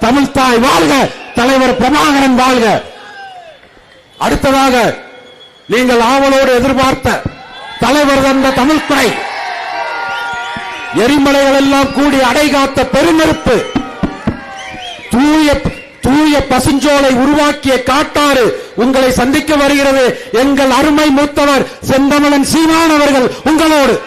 தமிழ்த்தாய் வாழ்க, தலைவர் பிரபாகரன் வாழ்க. அடுத்ததாக நீங்கள் ஆவலோடு எதிர்பார்த்த தலைவர் தந்த தமிழ்துறை எரிமலைகள் எல்லாம் கூடி அடைகாத்த பெருநெருப்பு, தூய பசுஞ்சோலை உருவாக்கிய காட்டாறு உங்களை சந்திக்க வருகிறது. எங்கள் அருமை மூத்தவர் செந்தமிழன் சீமான் அவர்கள் உங்களோடு.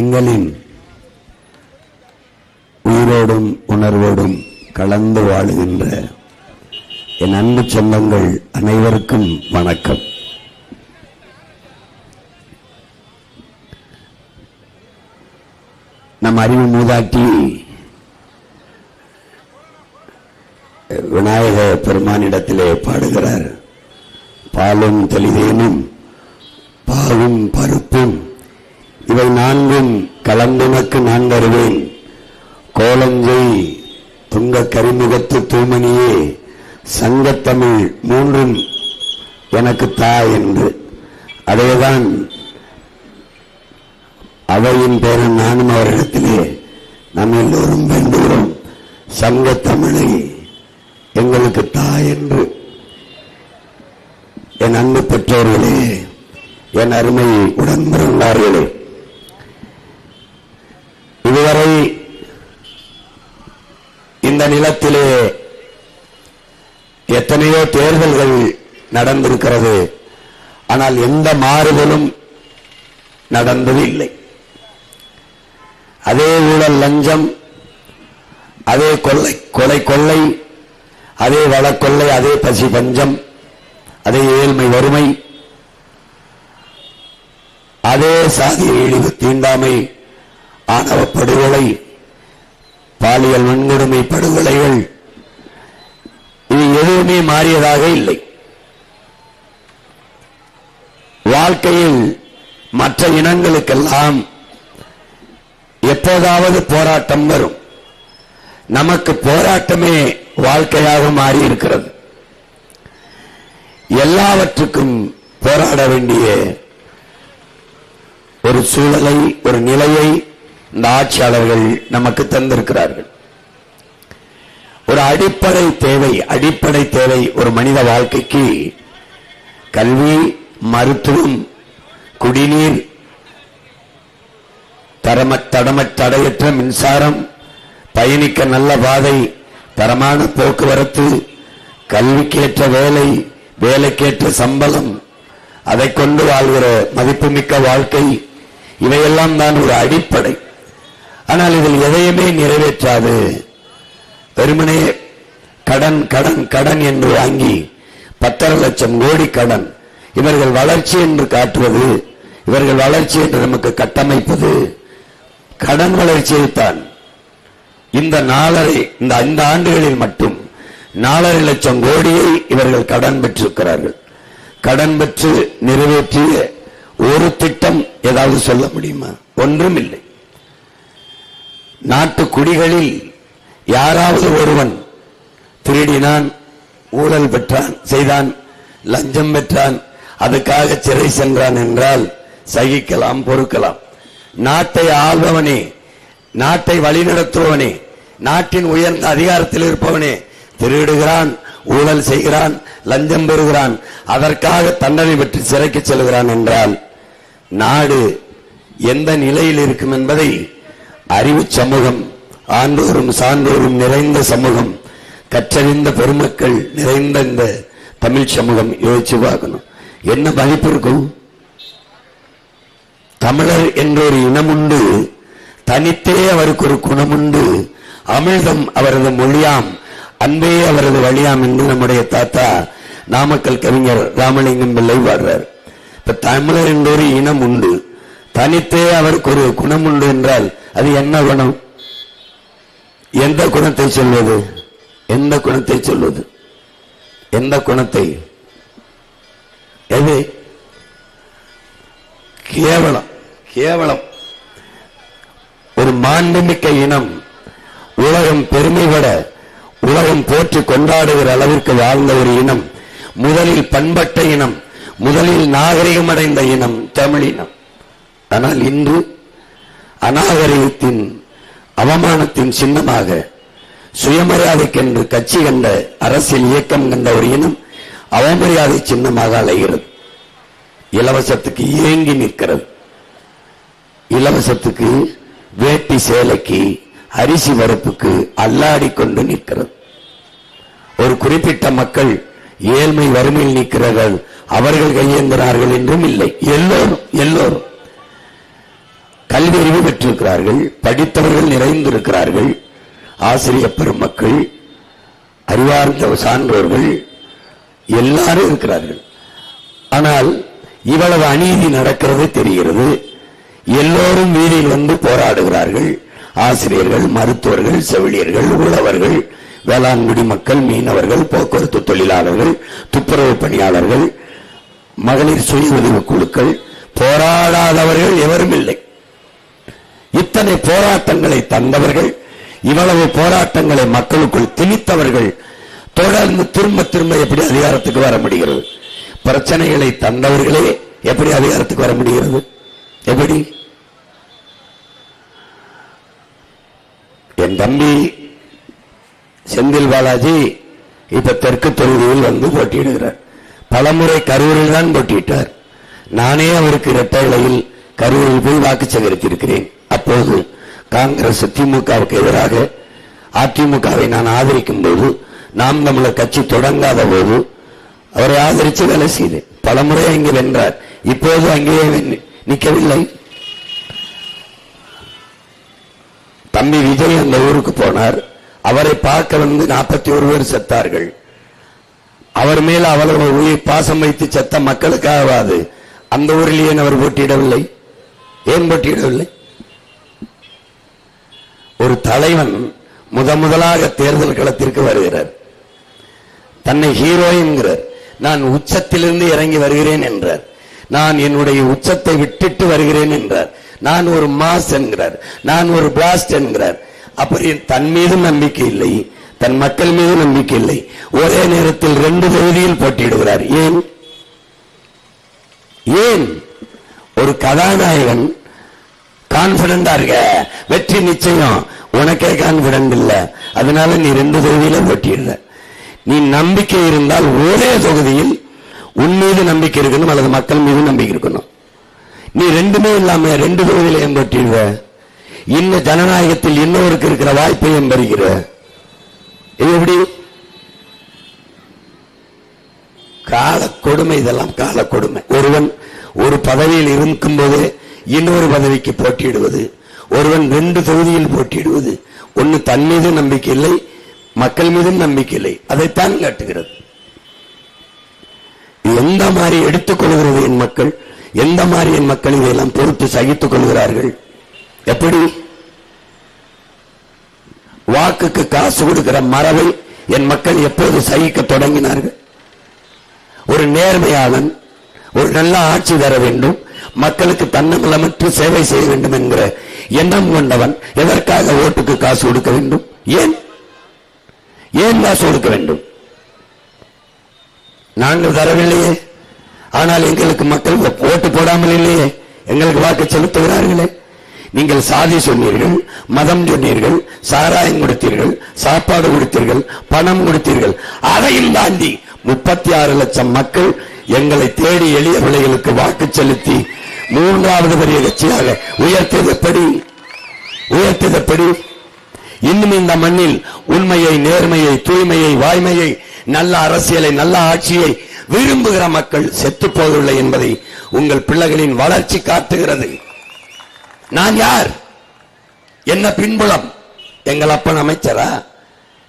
எங்களின் உயிரோடும் உணர்வோடும் கலந்து வாழுகின்ற என் அன்பு சொந்தங்கள் அனைவருக்கும் வணக்கம். நம் அறிவு மூதாட்டி விநாயக பெருமானிடத்திலே பாடுகிறார். பாலும் தெளிதேனும் பாவும் பருப்பும் இவை நான்கும் கலந்துனக்கு நான் வருவேன், கோலஞ்சை துங்க கரிமுகத்து தூமணியே சங்கத்தமிழ் மூன்றும் எனக்கு தா என்று. அதேதான் அவையின் பேரன் நானும் அவரிடத்திலே நாம் எல்லோரும் வேண்டுகிறோம், சங்கத்தமிழை எங்களுக்கு தா என்று. என் அன்பு பெற்றோர்களே, என் அருமை உடன்பிறந்தார்களே, இதுவரை இந்த நிலத்திலே எத்தனையோ தேர்தல்கள் நடந்திருக்கிறது. ஆனால் எந்த மாறுதலும் நடந்தது இல்லை. அதே ஊழல் லஞ்சம், அதே கொள்ளை, அதே வளக்கொள்ளை, அதே பசி பஞ்சம், அதே ஏழ்மை வறுமை, அதே சாதி இழிவு தீண்டாமை, ஆணவ படுகொலை, பாலியல் வன்கொடுமை படுகொலைகள், இது எதுவுமே மாறியதாக இல்லை. வாழ்க்கையில் மற்ற இனங்களுக்கெல்லாம் எப்போதாவது போராட்டம் வரும். நமக்கு போராட்டமே வாழ்க்கையாக மாறி இருக்கிறது. எல்லாவற்றுக்கும் போராட வேண்டிய ஒரு சூழலை, ஒரு நிலையை இந்த ஆட்சியாளர்கள் நமக்கு தந்திருக்கிறார்கள். ஒரு அடிப்படை தேவை ஒரு மனித வாழ்க்கைக்கு கல்வி, மருத்துவம், குடிநீர், தடையற்ற மின்சாரம், பயணிக்க நல்ல பாதை, தரமான போக்குவரத்து, கல்விக்கேற்ற வேலை, வேலைக்கேற்ற சம்பளம், அதை கொண்டு வாழ்கிற மதிப்புமிக்க வாழ்க்கை, இவையெல்லாம் தான் ஒரு அடிப்படை. ஆனால் இதில் எதையுமே நிறைவேற்றாது வெறுமனே கடன் கடன் கடன் என்று வாங்கி 10 லட்சம் கோடி கடன், இவர்கள் வளர்ச்சி என்று காட்டுவது, இவர்கள் வளர்ச்சி என்று நமக்கு கட்டமைப்பது கடன் வளர்ச்சியைத்தான். இந்த 5 ஆண்டுகளில் மட்டும் 4.5 லட்சம் கோடியை இவர்கள் கடன் பெற்றிருக்கிறார்கள். கடன் பெற்று நிறைவேற்றிய ஒரு திட்டம் ஏதாவது சொல்ல முடியுமா? ஒன்றும் இல்லை. நாட்டு குடிகளில் யாராவது ஒருவன் திருடினான், ஊழல் பெற்றான், செய்தான், லஞ்சம் பெற்றான், அதுக்காக சிறை சென்றான் என்றால் சகிக்கலாம், பொறுக்கலாம். நாட்டை ஆள்பவனே, நாட்டை வழிநடத்துபவனே, நாட்டின் உயர்ந்த அதிகாரத்தில் இருப்பவனே திருடுகிறான், ஊழல் செய்கிறான், லஞ்சம் பெறுகிறான், அதற்காக தண்டனை பெற்று சிறைக்கு செல்கிறான் என்றால் நாடு எந்த நிலையில் இருக்கும் என்பதை அறிவு சமூகம், ஆண்டோரும் சான்றோரும் நிறைந்த சமூகம், கற்றறிந்த பெருமக்கள் நிறைந்த இந்த தமிழ் சமூகம் யோசிச்சு பார்க்கணும். என்ன மதிப்பு இருக்கும்? தமிழர் என்ற ஒரு இனம் உண்டு, தனித்தே அவருக்கு ஒரு குணம் உண்டு, அமிழ்தம் அவரது மொழியாம், அன்பே அவரது வழியாம் என்று நம்முடைய தாத்தா நாமக்கல் கவிஞர் ராமலிங்கம் பிள்ளை பாடுறார். இப்ப தமிழர் என்ற ஒரு இனம் உண்டு, தனித்தே அவருக்கு ஒரு குணம் உண்டு என்றால் அது என்ன குணம்? எந்த குணத்தை சொல்வது? எந்த குணத்தை சொல்வது? எந்த குணத்தை? எது? கேவலம். கேவலம். ஒரு மாண்புமிக்க இனம், உலகம் பெருமைப்பட, உலகம் போற்றி கொண்டாடுகிற அளவிற்கு வாழ்ந்த ஒரு இனம், முதலில் பண்பட்ட இனம், முதலில் நாகரிகம் அடைந்த இனம் தமிழினம். ஆனால் இன்று அநாகரிகத்தின் அவமானத்தின் சின்னமாக, சுயமரியாதைக்கென்று கட்சி கண்ட, அரசியல் இயக்கம் கண்ட ஒரு இனம் அவமரியாதை சின்னமாக அலைகிறது. இலவசத்துக்கு ஏங்கி நிற்கிறது. இலவசத்துக்கு, வேட்டி சேலைக்கு, அரிசி பருப்புக்கு அல்லாடி கொண்டு நிற்கிறது. ஒரு குறிப்பிட்ட மக்கள் ஏழ்மை வறுமையில் நிற்கிறார்கள், அவர்கள் கையேந்தினார்கள் என்றும் இல்லை. எல்லோரும் எல்லோரும் கல்வி அறிவு பெற்றிருக்கிறார்கள், படித்தவர்கள் நிறைந்திருக்கிறார்கள், ஆசிரியர் பெருமக்கள், அறிவார்ந்த சான்றோர்கள் எல்லாரும் இருக்கிறார்கள். ஆனால் இவ்வளவு அநீதி நடக்கிறது தெரிகிறது. எல்லோரும் வீதியில் வந்து போராடுகிறார்கள். ஆசிரியர்கள், மருத்துவர்கள், செவிலியர்கள், உழவர்கள், வேளாண்குடி மக்கள், மீனவர்கள், போக்குவரத்து தொழிலாளர்கள், துப்புரவு பணியாளர்கள், மகளிர் சுய உதவி குழுக்கள், போராடாதவர்கள் எவரும் இல்லை. இத்தனை போராட்டங்களை தந்தவர்கள், இவ்வளவு போராட்டங்களை மக்களுக்குள் திணித்தவர்கள் தொடர்ந்து திரும்ப திரும்ப எப்படி அதிகாரத்துக்கு வர முடிகிறது? பிரச்சனைகளை தந்தவர்களே எப்படி அதிகாரத்துக்கு வர முடிகிறது? எப்படி? என் தம்பி செந்தில் பாலாஜி இப்ப தெற்கு தொகுதியில் வந்து போட்டியிடுகிறார். பலமுறை கரூரில் தான் போட்டியிட்டார். நானே அவருக்கு இரட்டை இலையில் கரூரில் போய் வாக்கு சேகரித்திருக்கிறேன். அப்போது காங்கிரஸ் திமுகவுக்கு எதிராக அதிமுகவை நான் ஆதரிக்கும் போது, நாம் தமிழர் கட்சி தொடங்காத போது அவரை ஆதரித்து வேலை செய்தேன். பலமுறை அங்கே வென்றார். இப்போது அங்கேயே நிற்கவில்லை. தம்பி விஜய் அந்த ஊருக்கு போனார். அவரை பார்க்க வந்து 41 பேர் செத்தார்கள். அவர் மேல அவ்வளவு உயிர் பாசம் வைத்து செத்த மக்களுக்காகவாது அந்த ஊரில் ஏன் அவர் போட்டியிடவில்லை? ஏன் போட்டியிடவில்லை? ஒரு தலைவன் முதலாக தேர்தல் களத்திற்கு வருகிறார். தன்னை ஹீரோ என்கிறார். நான் உச்சத்திலிருந்து இறங்கி வருகிறேன் என்றார். நான் என்னுடைய உச்சத்தை விட்டுட்டு வருகிறேன் என்றார். நான் ஒரு மாஸ் என்கிறார். நான் ஒரு பிளாஸ்ட் என்கிறார். அப்படி தன் மீது நம்பிக்கை இல்லை, தன் மக்கள் மீது நம்பிக்கை இல்லை. ஒரே நேரத்தில் 2 தொகுதியில் போட்டியிடுகிறார். ஏன்? ஏன்? ஒரு கதாநாயகன் கான்பிடண்டா இருக்க, வெற்றி நிச்சயம், உனக்கே கான்பிடன்ட் இல்ல, அதனால நீ 2 தொகுதியில போட்டியிடுற. நீ நம்பிக்கை இருந்தால் ஒரே தொகுதியில் உன் மீது நம்பிக்கை இருக்கணும் அல்லது மக்கள் மீது நம்பிக்கை இருக்கணும். நீ ரெண்டுமே இல்லாம 2 தொகுதியில ஏன் போட்டிடுற? இன்னும் ஜனநாயகத்தில் இன்னொருக்கு இருக்கிற வாய்ப்பை என்பறிகிற. இது எப்படி? கால கொடுமை. இதெல்லாம் கால கொடுமை. ஒருவன் ஒரு பதவியில் இருக்கும் போதே இன்னொரு பதவிக்கு போட்டியிடுவது, ஒருவன் 2 தொகுதியில் போட்டியிடுவது, ஒன்னு தன் மீது நம்பிக்கை இல்லை, மக்கள் மீதும் நம்பிக்கை இல்லை. அதைத்தான் காட்டுகிறது. எந்த மாதிரி எடுத்துக் கொள்கிறது என் மக்கள்? எந்த மாதிரி என் மக்கள் இதையெல்லாம் பொறுத்து சகித்துக் கொள்கிறார்கள்? எப்படி? வாக்குக்கு காசு கொடுக்கிற மரபை என் மக்கள் எப்போது சகிக்க தொடங்கினார்கள்? ஒரு நேர்மையாளன், ஒரு நல்ல ஆட்சி தர வேண்டும், மக்களுக்கு தன்னலமற்று சேவை செய்ய வேண்டும் என்கிற எண்ணம் கொண்டவன் எதற்காக ஓட்டுக்கு காசு கொடுக்க வேண்டும்? ஏன் ஏன் காசு கொடுக்க வேண்டும்? நாங்கள் தரவில்லையே, ஆனால் எங்களுக்கு மக்கள் ஓட்டு போடாமல் இல்லையே, எங்களுக்கு வாக்கு செலுத்துகிறார்களே. நீங்கள் சாதி சொன்னீர்கள், மதம் சொன்னீர்கள், சாராயம் கொடுத்தீர்கள், சாப்பாடு கொடுத்தீர்கள், பணம் கொடுத்தீர்கள். அதையும் தாண்டி 36 லட்சம் மக்கள் எங்களை தேடி எளிய பிள்ளைகளுக்கு வாக்கு செலுத்தி 3வது பெரிய கட்சியாக உயர்த்தது எப்படி? உயர்த்தது எப்படி? இன்னும் இந்த மண்ணில் உண்மையை, நேர்மையை, தூய்மையை, வாய்மையை, நல்ல அரசியலை, நல்ல ஆட்சியை விரும்புகிற மக்கள் செத்து போகவில்லை என்பதை உங்கள் பிள்ளைகளின் வளர்ச்சி காட்டுகிறது. நான் யார்? என்ன பின்புலம்? எங்கள் அப்பன் அமைச்சரா,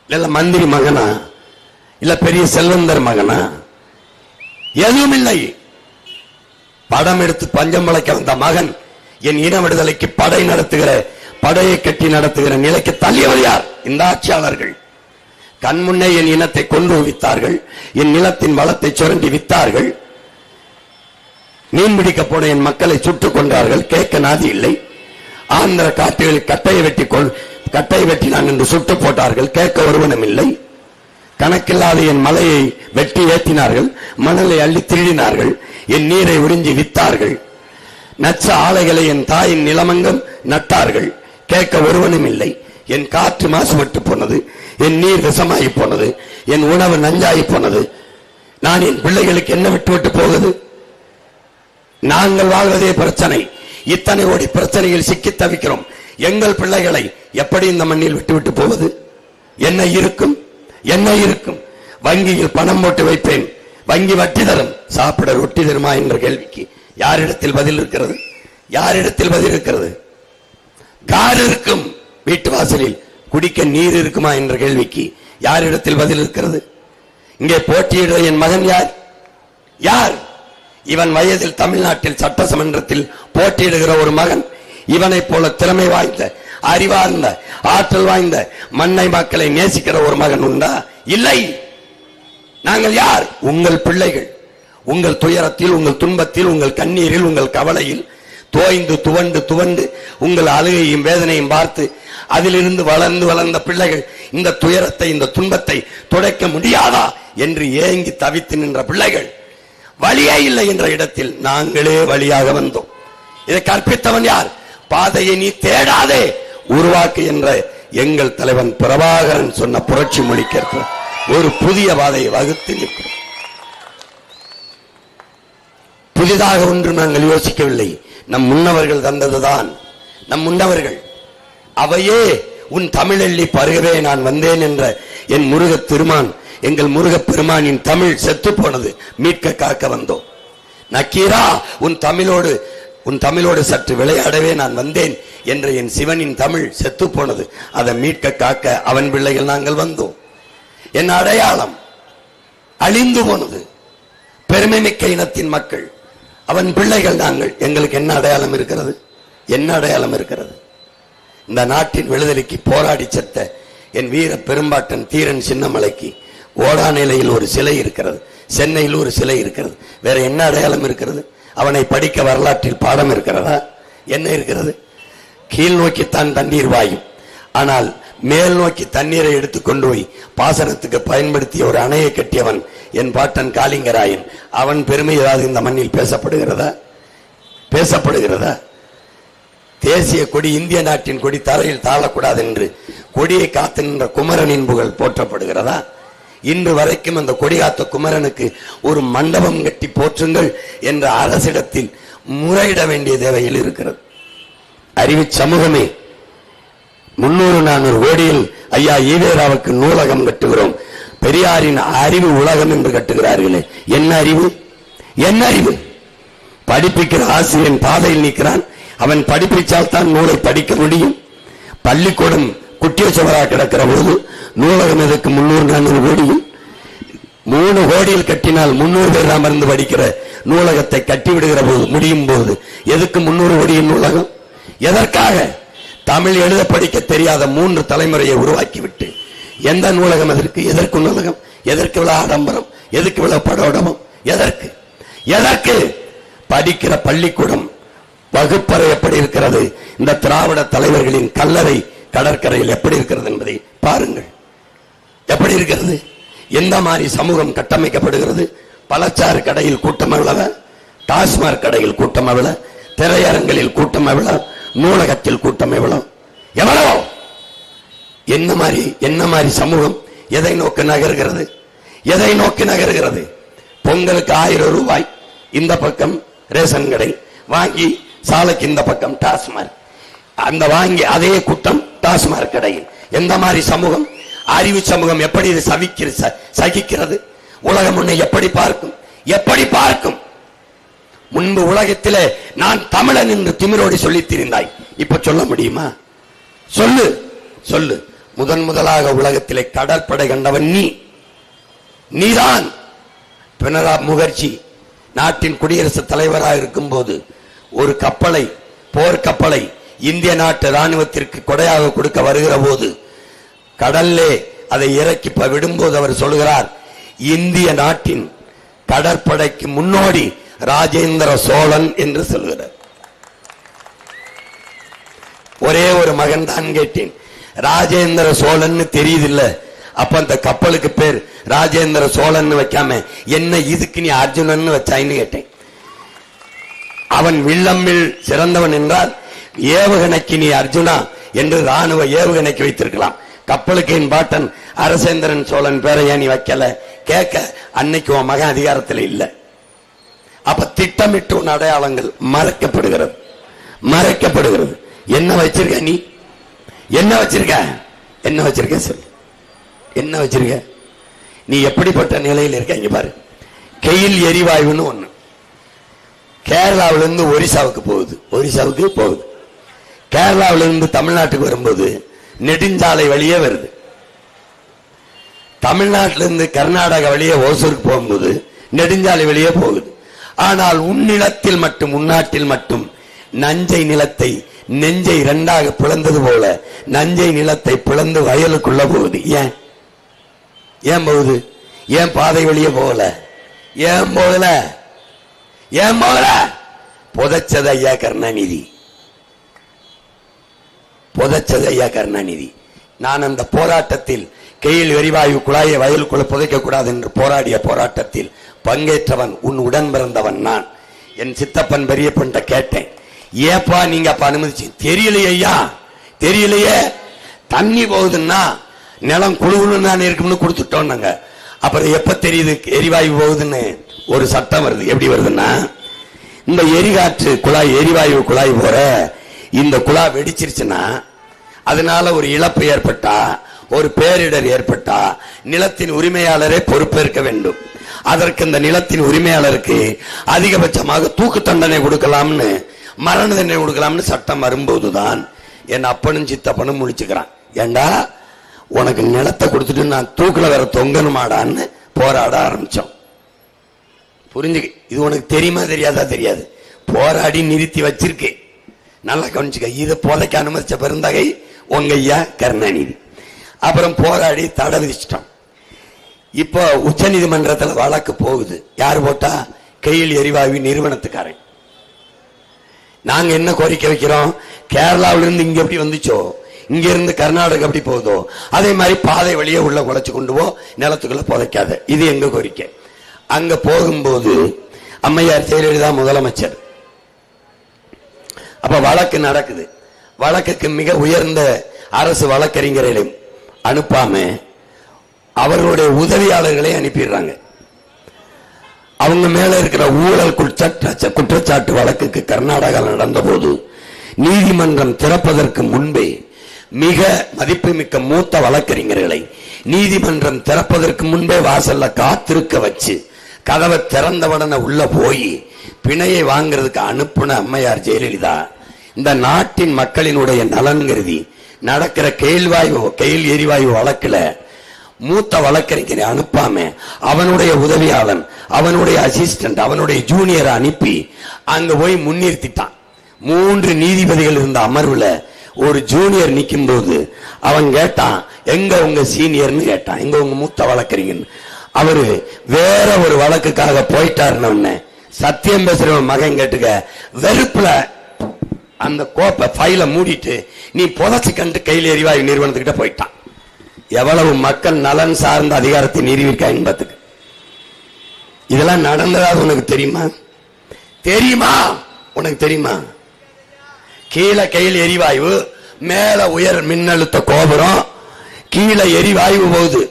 இல்ல மந்திரி மகனா, இல்ல பெரிய செல்வந்தர் மகனா? எதுவும் இல்லை. படம் எடுத்து பஞ்சம் பிழைக்க வந்த மகன் என் இன விடுதலைக்கு படை நடத்துகிற, படையை கட்டி நடத்துகிற நிலைக்கு தள்ளியவர் யார்? இந்த ஆட்சியாளர்கள். கண்முன்னே என் இனத்தை கொண்டு வித்தார்கள், என் நிலத்தின் வளத்தை சுரண்டி வித்தார்கள், மீன் பிடிக்க போன என் மக்களை சுட்டுக் கொண்டார்கள், கேட்க நாதி இல்லை. ஆந்திர காட்டுகளில் கட்டையை வெட்டினான் என்று சுட்டு போட்டார்கள், கேட்க ஒருவனும் இல்லை. கணக்கில்லாத என் மலையை வெட்டி ஏற்றினார்கள், மணலை அள்ளி திருடினார்கள், என் நீரை உறிஞ்சி வித்தார்கள், நச்ச ஆலைகளை என் தாயின் நிலமங்கம் நட்டார்கள், கேட்க ஒருவனும் இல்லை. என் காற்று மாசுபட்டு போனது, என் நீர் விஷமாகி போனது, என் உணவு நஞ்சாகி போனது. நான் என் பிள்ளைகளுக்கு என்ன விட்டு விட்டு போகுது? நாங்கள் வாழ்வதே பிரச்சனை. இத்தனை கோடி பிரச்சனையில் சிக்கி தவிக்கிறோம். எங்கள் பிள்ளைகளை எப்படி இந்த மண்ணில் விட்டு விட்டு போவது? என்ன இருக்கும்? என்ன இருக்கும்? வங்கியில் பணம் போட்டு வைப்பேன், வங்கி வட்டி தரும், சாப்பிட ரொட்டி தருமா என்ற கேள்விக்கு யாரிடத்தில் பதில் இருக்கிறது? யாரிடத்தில் பதில் இருக்கிறது? கார் இருக்கும் வீட்டு வாசலில், குடிக்க நீர் இருக்குமா என்ற கேள்விக்கு யாரிடத்தில் பதில் இருக்கிறது? இங்கே போட்டியிடுற என் மகன் யார்? யார்? இவன் வயதில் தமிழ்நாட்டில் சட்டசமன்றத்தில் போட்டியிடுகிற ஒரு மகன். இவனை போல திறமை வாய்ந்த, அறிவார்ந்த, ஆற்றல் வாய்ந்த, மண்ணை மக்களை நேசிக்கிற ஒரு மகன் உண்டா? இல்லை. நாங்கள் யார்? உங்கள் பிள்ளைகள். உங்கள் துயரத்தில், உங்கள் துன்பத்தில், உங்கள் கண்ணீரில், உங்கள் கவலையில் தோய்ந்து துவண்டு துவண்டு உங்கள் அழுகையும் வேதனையும் பார்த்து அதிலிருந்து வளர்ந்து வளர்ந்த பிள்ளைகள் இந்த துயரத்தை, இந்த துன்பத்தை துடைக்க முடியாதா என்று ஏங்கி தவித்து நின்ற பிள்ளைகள். வழியே இல்லை என்ற இடத்தில் நாங்களே வழியாக வந்தோம். இதை கற்பித்தவன் யார்? பாதையை நீ தேடாதே, உருவாக்கு என்ற எங்கள் தலைவன் பிரபாகரன் சொன்ன புரட்சி மொழிக்கேற்ற ஒரு புதிய பாதையை வகுத்து நிற்கிறோம். புதிதாக ஒன்று நாங்கள் யோசிக்கவில்லை. நம் முன்னவர்கள் தந்ததுதான். நம் முன்னவர்கள் அவையே உன் தமிழெல்லி பருகவே நான் வந்தேன் என்ற என் முருகத் திருமான், எங்கள் முருகப் பெருமானின் தமிழ் செத்து போனது, மீட்க காக்க வந்தோம். நக்கீரா, உன் தமிழோடு சற்று விளையாடவே நான் வந்தேன் என்ற என் சிவனின் தமிழ் செத்து போனது, அதை மீட்க காக்க அவன் பிள்ளைகள் நாங்கள் வந்தோம். என் அடையாளம் அழிந்து போனது, பெருமை மிக்க இனத்தின் மக்கள், அவன் பிள்ளைகள் நாங்கள். எங்களுக்கு என்ன அடையாளம் இருக்கிறது? என்ன அடையாளம் இருக்கிறது? இந்த நாட்டின் விடுதலைக்கு போராடி செத்த என் வீர பெரும்பாட்டன் தீரன் சின்னமலைக்கு ஓடா நிலையில் ஒரு சிலை இருக்கிறது, சென்னையில் ஒரு சிலை இருக்கிறது. வேற என்ன அடையாளம் இருக்கிறது? அவனை படிக்க வரலாற்றில் பாடம் இருக்கிறதா? என்ன இருக்கிறது? கீழ் நோக்கித்தான் தண்ணீர் வாயும், ஆனால் மேல் நோக்கி தண்ணீரை எடுத்துக்கொண்டு போய் பாசனத்துக்கு பயன்படுத்திய ஒரு அணையை கட்டியவன் என் பாட்டன் காளிங்கராயன். அவன் பெருமை ஏதாவது இந்த மண்ணில் பேசப்படுகிறதா? பேசப்படுகிறதா? தேசிய கொடி, இந்திய நாட்டின் கொடி தரையில் தாழக்கூடாது என்று கொடியை காத்து நின்ற குமரனின் புகழ் போற்றப்படுகிறதா? இன்று வரைக்கும் அந்த கொடி காத்த குமரனுக்கு ஒரு மண்டபம் கட்டி போற்றுங்கள் என்ற அரசிடத்தில் முறையிட வேண்டிய தேவையில் இருக்கிறது. அறிவு சமூகமே, 300-400 கோடியில் ஐயா ஈவேராவுக்கு நூலகம் கட்டுகிறோம், பெரியாரின் அறிவு உலகம் என்று கட்டுகிறார்களே, என்ன அறிவு? என்ன அறிவு? படிப்பிக்கிற ஆசிரியன் பாதையில் நிற்கிறான், அவன் படிப்பிச்சால் தான் நூலை படிக்க முடியும். பள்ளிக்கூடம் குட்டிய சுவராக கிடக்கிற போது நூலகம் எதற்கு 300-400 கோடியில்? 3 கோடியில் கட்டினால் 300 பேர் அமர்ந்து படிக்கிற நூலகத்தை கட்டிவிடுகிற போது, முடியும் போது எதுக்கு 300 கோடியின் நூலகம்? எதற்காக? தமிழ் எழுத படிக்க தெரியாத 3 தலைமுறையை உருவாக்கிவிட்டு எந்த நூலகம் எதற்கு? எதற்கு நூலகம்? எதற்கு விழா ஆடம்பரம்? எதற்கு விழா படோடமம்? எதற்கு? எதற்கு? படிக்கிற பள்ளிக்கூடம் வகுப்பறை எப்படி இருக்கிறது? இந்த திராவிட தலைவர்களின் கல்லறை கடற்கரையில் எப்படி இருக்கிறது என்பதை பாருங்கள். எப்படி இருக்கிறது? எந்த மாதிரி சமூகம் கட்டமைக்கப்படுகிறது? பழச்சாறு கடையில் கூட்டம் எவ்வளவு? டாஸ்மாக் கடையில் கூட்டம் எவ்வளவு? திரையரங்களில் கூட்டம் எவ்வளவு? நூலகத்தில் கூட்டம் எவ்வளவு? எவ்வளவு? என்ன மாதிரி சமூகம்? எதை நோக்கி நகர்கிறது? எதை நோக்கி நகர்கிறது? பொங்கலுக்கு 1000 ரூபாய் இந்த பக்கம் ரேஷன் கடை வாங்கி, சாலைக்கு இந்த பக்கம் டாஸ்மாக், அந்த வாங்கி அதே கூட்டம் டாஸ்மாக் கடையில். எந்த மாதிரி சமூகம்? அறிவு சமூகம் எப்படி இது சகிக்கிறது? உலகம் உன்னை எப்படி பார்க்கும்? எப்படி பார்க்கும்? முன்பு உலகத்திலே நான் தமிழன் என்று திமிரோடு சொல்லி திரிந்தாய், இப்ப சொல்ல முடியுமா? சொல்லு, சொல்லு. முதலாக உலகத்திலே கடற்படை கண்டவன் நீதான். பினராப் முகர்ஜி நாட்டின் குடியரசுத் தலைவராக இருக்கும் போது ஒரு கப்பலை, போர்க்கப்பலை இந்திய நாட்டு ராணுவத்திற்கு கொடையாக கொடுக்க வருகிற போது கடல்லே அதை இறக்கி விடும்போது அவர் சொல்கிறார், இந்திய நாட்டின் கடற்படைக்கு முன்னோடி ராஜேந்திர சோழன் என்று சொல்கிறார். ஒரே ஒரு மகன் தான் கேட்டேன், ராஜேந்திர சோழன் தெரியுதில்ல, அப்ப அந்த கப்பலுக்கு பேர் ராஜேந்திர சோழன் வைக்காம என்ன இதுக்கு நீ அர்ஜுனன் வச்சாயின்னு கேட்டேன். அவன் வில்லம்பில் சிறந்தவன் என்றால் ஏவுகணைக்கு நீ அர்ஜுனா என்று ராணுவ ஏவுகணைக்கு வைத்திருக்கலாம். கப்பலுக்கு என் பாட்டன் அரசேந்திரன் சோழன் பேரை ஏன் நீ வைக்கல கேட்க அன்னைக்கு உன் மகன் அதிகாரத்தில் இல்லை. அப்ப திட்டமிட்டு உன் அடையாளங்கள் மறைக்கப்படுகிறது, மறைக்கப்படுகிறது. என்ன வச்சிருக்க நீ? என்ன வச்சிருக்க? என்ன வச்சிருக்க சொல்லு, என்ன வச்சிருக்க? நீ எப்படிப்பட்ட நிலையில் இருக்க? இங்க பாரு, கெயில் எரிவாயுன்னு ஒண்ணு கேரளாவிலிருந்து ஒரிசாவுக்கு போகுது, ஒரிசாவுக்கு போகுது. கேரளாவிலிருந்து தமிழ்நாட்டுக்கு வரும்போது நெடுஞ்சாலை வழியே வருது. தமிழ்நாட்டிலிருந்து கர்நாடக வழியே ஓசூருக்கு போகும்போது நெடுஞ்சாலை வழியே போகுது. ஆனால் உன்னிலத்தில் மட்டும், உன்னாட்டில் மட்டும் நஞ்சை நிலத்தை நெஞ்சை இரண்டாக பிளந்தது போல நஞ்சை நிலத்தை பிளந்து வயலுக்குள்ள போகுது. ஏன் ஏன் போகுது? ஏன் பாதை வழியே போகல? ஏன் போகல? ஏன் போகல? புதைச்சது ஐயா கருணாநிதி, புதைச்சது ஐயா கருணாநிதி. நான் அந்த போராட்டத்தில் கெயில் எரிவாயு குழாயை வயலுக்குள்ள புதைக்க கூடாது என்று போராடிய போராட்டத்தில் பங்கேற்றவன், உன் உடன் பிறந்தவன் நான். என் சித்தப்பன் பெரியப்பன் கேட்டேன், ஏப்பா நீங்க அப்ப அனுமதிச்சு? தெரியலையே ஐயா, தெரியலையே. தண்ணி போகுதுன்னா நிலம் குழுகுன்னு தான் இருக்கும்னு கொடுத்துட்டோம் நாங்க. அப்புறம் எப்ப தெரியுது எரிவாயு போகுதுன்னு? ஒரு சட்டம் வருது. எப்படி வருதுன்னா, இந்த எரிகாற்று குழாய், எரிவாயு குழாய் போற இந்த குழாய் வெடிச்சிருச்சுன்னா அதனால ஒரு இழப்பு ஏற்பட்டா, ஒரு பேரிடர் ஏற்பட்டா நிலத்தின் உரிமையாளரே பொறுப்பேற்க வேண்டும். அதற்கு இந்த நிலத்தின் உரிமையாளருக்கு அதிகபட்சமாக தூக்கு தண்டனை கொடுக்கலாம்னு, மரண தண்டனை கொடுக்கலாம்னு சட்டம் வரும்போதுதான் என் அப்பனும் சித்தப்பனும் முடிச்சுக்கிறான். ஏண்டா உனக்கு நிலத்தை கொடுத்துட்டு நான் தூக்குல வேற தொங்கணுமாடான்னு போராட ஆரம்பிச்சோம். புரிஞ்சுக்க, இது உனக்கு தெரியுமா தெரியாதா? தெரியாது. போராடி நிறுத்தி வச்சிருக்கேன், நல்லா கவனிச்சுக்க. இதை போதைக்கு அனுமதிச்ச பெருந்தகை உங்க ஐயா கருணாநிதி. அப்புறம் போராடி தடை விதிச்சிட்டோம். இப்போ உச்ச நீதிமன்றத்தில் வழக்கு போகுது. யார் போட்டா? கெயில் எரிவாயு நிறுவனத்துக்காரன். நாங்க என்ன கோரிக்கை வைக்கிறோம்? கேரளாவிலிருந்து இங்க எப்படி வந்துச்சோ, இங்க இருந்து கர்நாடகா எப்படி போகுதோ அதே மாதிரி பாதை வழியே உள்ள குலைச்சு கொண்டு போ, நிலத்துக்குள்ள புதைக்காத. இது எங்க கோரிக்கை. அங்க போகும்போது அம்மையார் ஜெயலலிதா முதலமைச்சர். அப்ப வழக்கு நடக்குது. வழக்குக்கு மிக உயர்ந்த அரசு வழக்கறிஞர்களை அனுப்பாம அவர்களுடைய உதவியாளர்களை அனுப்பிடுறாங்க. அவங்க மேல இருக்கிற ஊழல் குற்றச்சாட்டு வழக்குக்கு கர்நாடகா நடந்த போது நீதிமன்றம் திறப்பதற்கு முன்பே மிக மதிப்புமிக்க மூத்த வழக்கறிஞர்களை நீதிமன்றம் திறப்பதற்கு முன்பே வாசல்ல காத்திருக்க வச்சு கதவை திறந்தவுடனே உள்ள போய் பிணையை வாங்கிறதுக்கு அனுப்புன அம்மையார் ஜெயலலிதா இந்த நாட்டின் மக்களினுடைய நலன் கருதி நடக்கிற கெயில் எரிவாயு வழக்குல மூத்த வழக்கறிஞரை அனுப்பாம அவனுடைய உதவியாளன், அவனுடைய அசிஸ்டன்ட், அவனுடைய ஜூனியரை அனுப்பி அங்க போய் முன்னிறுத்திட்டான். 3 நீதிபதிகள் இருந்த அமர்வுல ஒரு ஜூனியர் நிக்கும் போது அவன் கேட்டான், எங்க உங்க சீனியர்னு கேட்டான், எங்க உங்க மூத்த வழக்கறிஞர். அவரு வேற ஒரு வழக்குக்காக போயிட்டாருன்னு சத்தியம் பேசுறவன் மகன் கேட்டுக்க வெறுப்புல அந்த கோப்பை ஃபைல மூடிட்டு நீ புதைச்சு கண்டு கையில் எரிவாயு நிறுவனத்துக்கிட்ட போயிட்டான். எவ்வளவு மக்கள் நலன் சார்ந்த அதிகாரத்தை நிறுவிருக்கா என்பதுக்கு. இதெல்லாம் நடந்ததா உனக்கு தெரியுமா? தெரியுமா? உனக்கு தெரியுமா? கீழே கையில் எரிவாயு, மேல உயர் மின்னழுத்த கோபுரம், கீழே எரிவாயு போகுது,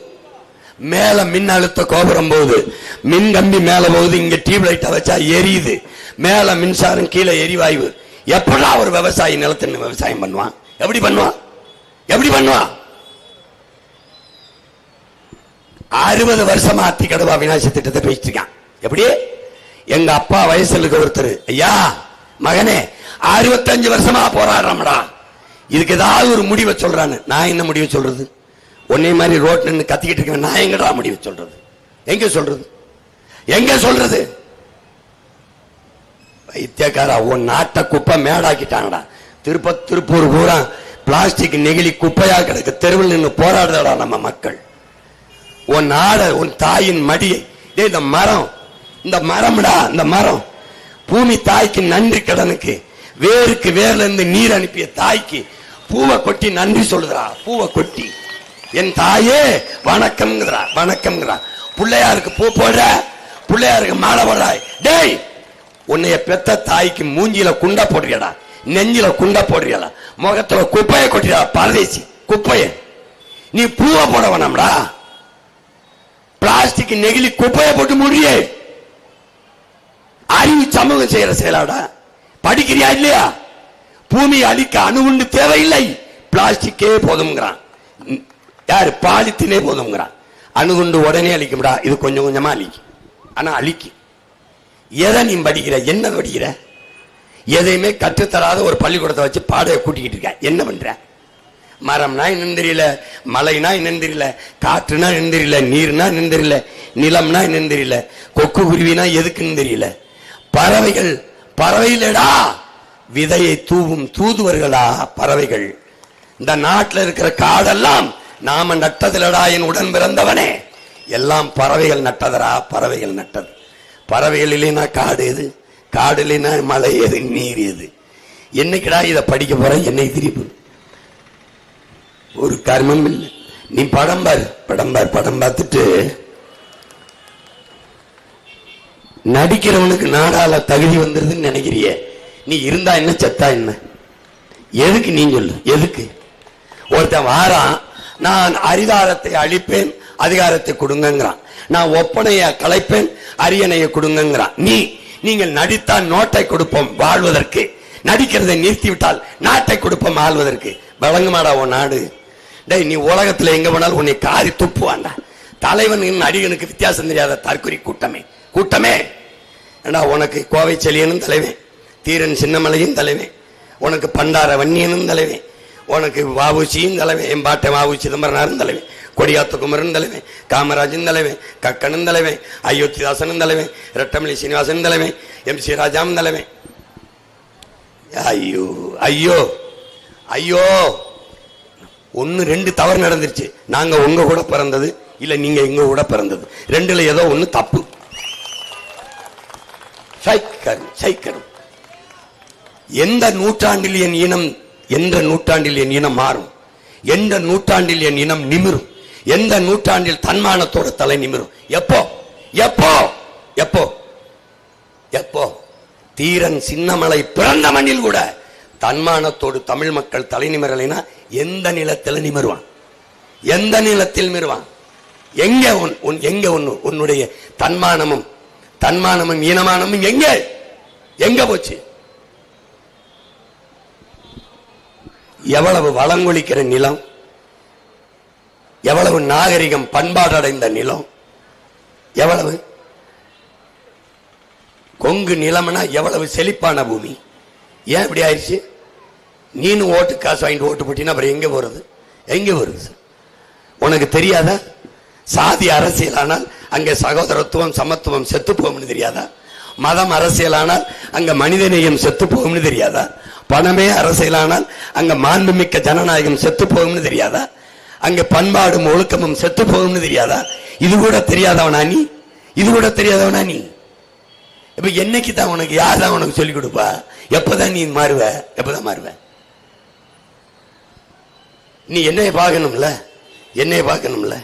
மேல மின் அழுத்த கோபுரம் போகுது, மின் கம்பி மேல போகுது, இங்க டியூப் லைட்டை வச்சா எரியுது, மேல மின்சாரம், கீழே எரிவாயு. எப்படா ஒரு விவசாயி நிலத்தின் விவசாயம் பண்ணுவான்? எப்படி பண்ணுவான்? எப்படி பண்ணுவான்? 60 வருஷமா அத்திக்கடவா விநாயகர் திட்டத்தை பேசிட்டு இருக்கான். எப்படி? எங்க அப்பா வயசுல இருக்க ஒருத்தர், ஐயா மகனே 65 வருஷமா போராடுறோம்டா, இதுக்கு ஏதாவது ஒரு முடிவை சொல்றான்னு. நான் என்ன முடிவை சொல்றது? உன்னை மாதிரி ரோட் நின்று கத்திக்கிட்டு இருக்கேன், நான் எங்கடா முடிவை சொல்றது? எங்க சொல்றது? எங்க சொல்றது? வைத்தியக்காரா, உன் நாட்டை குப்பை மேடாக்கிட்டாங்கடா. திருப்பூர் பூரா பிளாஸ்டிக் நெகிழி குப்பையா கிடக்கு, தெருவில் நின்று போராடுறடா நம்ம மக்கள். உன் ஆட உன் தாயின் மடியை. இந்த மரம், இந்த மரம்டா, இந்த மரம் பூமி தாய்க்கு நன்றி கடனுக்கு, வேருக்கு வேர்ல இருந்து நீர் அனுப்பிய தாய்க்கு பூவை கொட்டி நன்றி சொல்லுறா. பூவை கொட்டி என் தாயே வணக்கம்ங்கிறா, வணக்கம்ங்கிறா. பிள்ளையாருக்கு பூ போடுற, பிள்ளையாருக்கு மாலை போடுறாய். டேய், உன்னைய பெத்த தாய்க்கு மூஞ்சில குண்டா போடுறியடா, நெஞ்சில குண்டா போடுறியடா, முகத்துல குப்பையை கொட்டிடா. பரதேசி குப்பைய நீ பூவை போட வேணாம்டா. பிளாஸ்டிக் நெகிழி குப்பையை போட்டு முடியே. அறிவு சமூகம் செய்யற செயலாடா. படிக்கிறியா இல்லையா? பூமி அழிக்க அணுகுண்டு தேவையில்லை, பிளாஸ்டிக்கே போதும்ங்கிறான். யாரு? பாலித்தினே போதும்ங்கிறான். அணுகுண்டு உடனே அழிக்கும்டா, இது கொஞ்சம் கொஞ்சமா அழிக்கும். ஆனா அழிக்கும். எதை நீ படிக்கிற? என்ன படிக்கிற? எதையுமே கற்றுத்தராத ஒரு பள்ளிக்கூடத்தை வச்சு பாடையை கூட்டிக்கிட்டு இருக்க. என்ன பண்ற? மரம்னா என்னன்னு தெரியல, மலைனா என்னன்னு தெரியல, காற்றுனா என்னன்னு தெரியல, நீர்னா என்னன்னு தெரியல, நிலம்னா என்னன்னு தெரியல, கொக்கு குருவினா எதுக்குன்னு தெரியல. பறவைகள் பறவையிலடா விதையை தூவும் தூதுவர்களா பறவைகள். இந்த நாட்டில் இருக்கிற காடெல்லாம் நாம நட்டதிலடா என் உடன் பிறந்தவனே. எல்லாம் பறவைகள் நட்டதரா, பறவைகள் நட்டது. பறவைகள் இல்லைன்னா காடு எது? காடு இல்லைன்னா மலை எது? நீர் எது? என்னைக்குடா இதை படிக்க போற? என்னை திருப்பி ஒரு கர்மம் இல்லை. நீ படம் பார், படம் பார், படம் பார்த்துட்டு நடிக்கிறவனுக்கு நாடால தகுதி வந்துருதுன்னு நினைக்கிறிய. நீ இருந்தா என்ன, செத்தா என்ன? எதுக்கு நீ சொல்லு? எதுக்கு? ஒருத்தன் வாரான், நான் அதிகாரத்தை அழிப்பேன், அதிகாரத்தை கொடுங்கிறான். நான் ஒப்பனைய கலைப்பேன், அரியணையை கொடுங்கிறான். நீங்கள் நடித்தால் நோட்டை கொடுப்போம் வாழ்வதற்கு, நடிக்கிறதை நிறுத்திவிட்டால் நாட்டை கொடுப்போம் ஆள்வதற்கு. வழங்குமாடா உன் நாடு? டேய், நீ உலகத்துல எங்க போனாலும் உன்னை காரி துப்புவாண்டா. தலைவன் நடிகனுக்கு வித்தியாசம் தெரியாத தற்குறி கூட்டமே, கூட்டமே. ஏண்டா, உனக்கு கோவை செலியனும் தலைவன், தீரன் சின்னமலையும் தலைவன், உனக்கு பண்டார வன்னியனும் தலைவன், உனக்கு வாவுச்சியும் தலைவன், என் பாட்டை வாவு சிதம்பரனாரும் தலைவன், கொடியாத்த குமரன் தலைவன், காமராஜன் தலைவன், கக்கனும் தலைவன், அயோத்திதாசனும் தலைவன், ரெட்டமலி சீனிவாசன் தலைவன், MC ராஜாவும் தலைவன். ஐயோ ஐயோ ஐயோ, ஒன்னு ரெண்டு தவறு நடந்துருச்சு. நாங்க உங்க கூட பிறந்தது இல்ல, நீங்க எங்க கூட பிறந்தது, ரெண்டுல ஏதோ ஒண்ணு தப்பு. எந்த நூற்றாண்டில் என் இனம், எந்த நூற்றாண்டில் என் இனம் மாறும், எந்த நூற்றாண்டில் என் இனம் நிமிரும், எந்த நூற்றாண்டில் தன்மானத்தோட தலை நிமிரும்? எப்போ எப்போ எப்போ எப்போ? தீரன் சின்னமலை பிறந்த மண்ணில் கூட தன்மானத்தோடு தமிழ் மக்கள் தலை நிமிரலைனா எந்த நிலத்தில் நிமிருவான்? எந்த நிலத்தில் நிமிருவான்? எங்க எங்க உன்னுடைய தன்மானமும் தன்மானமும் ஈனமானமும் எங்க எங்க போச்சு? எவ்வளவு வளங்கொழிக்கிற நிலம், எவ்வளவு நாகரிகம் பண்பாடு அடைந்த நிலம், எவ்வளவு கொங்கு நிலம்னா எவ்வளவு செழிப்பான பூமி. ஏன் இப்படி ஆயிடுச்சு? நீனு ஓட்டு காசு வாங்கிட்டு ஓட்டு போட்டீங்கன்னா அப்புறம் எங்க போறது? எங்க வருது? உனக்கு தெரியாதா? சாதி அரசியலானால் அங்கே சகோதரத்துவம் சமத்துவம் செத்து போகும்னு தெரியாதா? மதம் அரசியலானால் அங்க மனிதநேயம் செத்து போகும்னு தெரியாதா? பணமே அரசியலானால் அங்க மாண்புமிக்க ஜனநாயகம் செத்து போகும்னு தெரியாதா? அங்க பண்பாடும் ஒழுக்கமும் செத்து போகும்னு தெரியாதா? இது கூட தெரியாதவனா நீ? இது கூட தெரியாதவனா நீ? இப்ப என்னைக்கு தான் உனக்கு யார் தான் உனக்கு சொல்லிக் கொடுப்பா? எப்பதான் நீ மாறுவ? எப்பதான் மாறுவ? நீ என்னைய பார்க்கணும்ல, என்னைய பார்க்கணும்ல.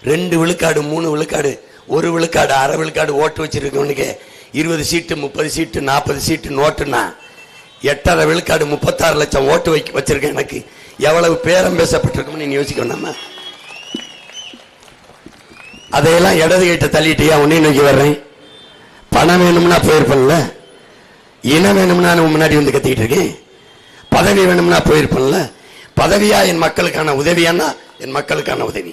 2 விழுக்காடு 3 விழுக்காடு 1 விழுக்காடு அரை விழுக்காடு ஓட்டு வச்சிருக்கவனுக்கு 20 சீட்டு 30 சீட்டு 40 சீட்டு நோட்டுனா 8.5 விழுக்காடு 36 லட்சம் ஓட்டு வச்சிருக்கேன். எனக்கு எவ்வளவு பேரம் பேசப்பட்டிருக்கும்னு நீ யோசிக்கணுமா? அதையெல்லாம் இடது கைட்ட தள்ளிட்டியா உன்னை நோக்கி வர்றேன். பணம் வேணும்னா போயிருப்பேன்ல, இனம் வேணும்னா முன்னாடி வந்து கத்திக்கிட்டு இருக்கேன். பதவி வேணும்னா போயிருப்பேன்ல. பதவியா என் மக்களுக்கான உதவியானா என் மக்களுக்கான உதவி,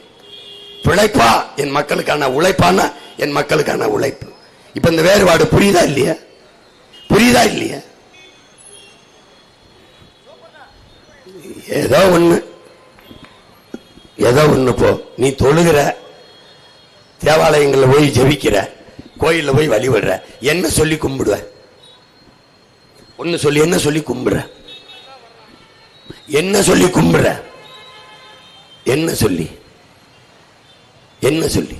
பிழைப்பா என் மக்களுக்கான உழைப்பானா என் மக்களுக்கான உழைப்பு. இப்ப இந்த வேறுபாடு புரியுதா இல்லையா? புரியுதா இல்லையா? ஏதோ ஒண்ணு போ. நீ தொழுகிற, தேவாலயங்கள்ல போய் ஜெபிக்கிற, கோயில்ல போய் வழிபடுற, என்ன சொல்லி கும்பிடுவ? ஒன்னு சொல்லி என்ன சொல்லி கும்பிடுற? என்ன சொல்லி கும்பிடுற? என்ன சொல்லி? என்ன சொல்லி?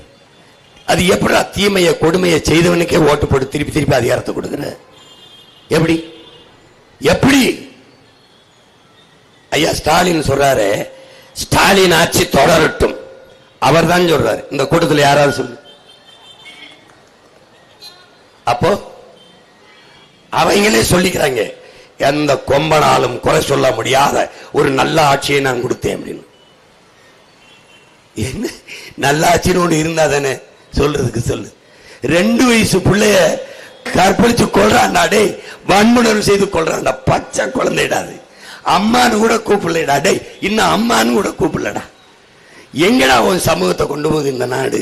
அது எப்படி தீமையை கொடுமையை செய்தவனுக்கே ஓட்டு போட்டு திருப்பி திருப்பி அதிகாரத்தை கொடுக்குற? எப்படி எப்படி? ஐயா ஸ்டாலின் சொல்றாரு, ஸ்டாலின் ஆட்சி தொடரட்டும். அவர் தான் சொல்றாரு. இந்த கூட்டத்தில் யாராவது சொல்லு. அப்போ அவங்களே சொல்லிக்கிறாங்க, எந்த கொம்பனாலும் குறை சொல்ல முடியாத ஒரு நல்ல ஆட்சியை நான் கொடுத்தேன் அப்படின்னு. என்ன நல்ல ஆட்சின்னு ஒன்று இருந்தா தானே சொல்றதுக்கு சொல்லு. 2 வயசு பிள்ளைய கற்பழிச்சு கொள்றான்டா, டே வன்முணர்வு செய்து கொள்றான்டா, பச்சை குழந்தைடாது, அம்மானு கூட கூப்பிடலடா, டே இன்னும் அம்மானு கூட கூப்பிடலடா. எங்கடா உன் சமூகத்தை கொண்டு போகுது இந்த நாடு?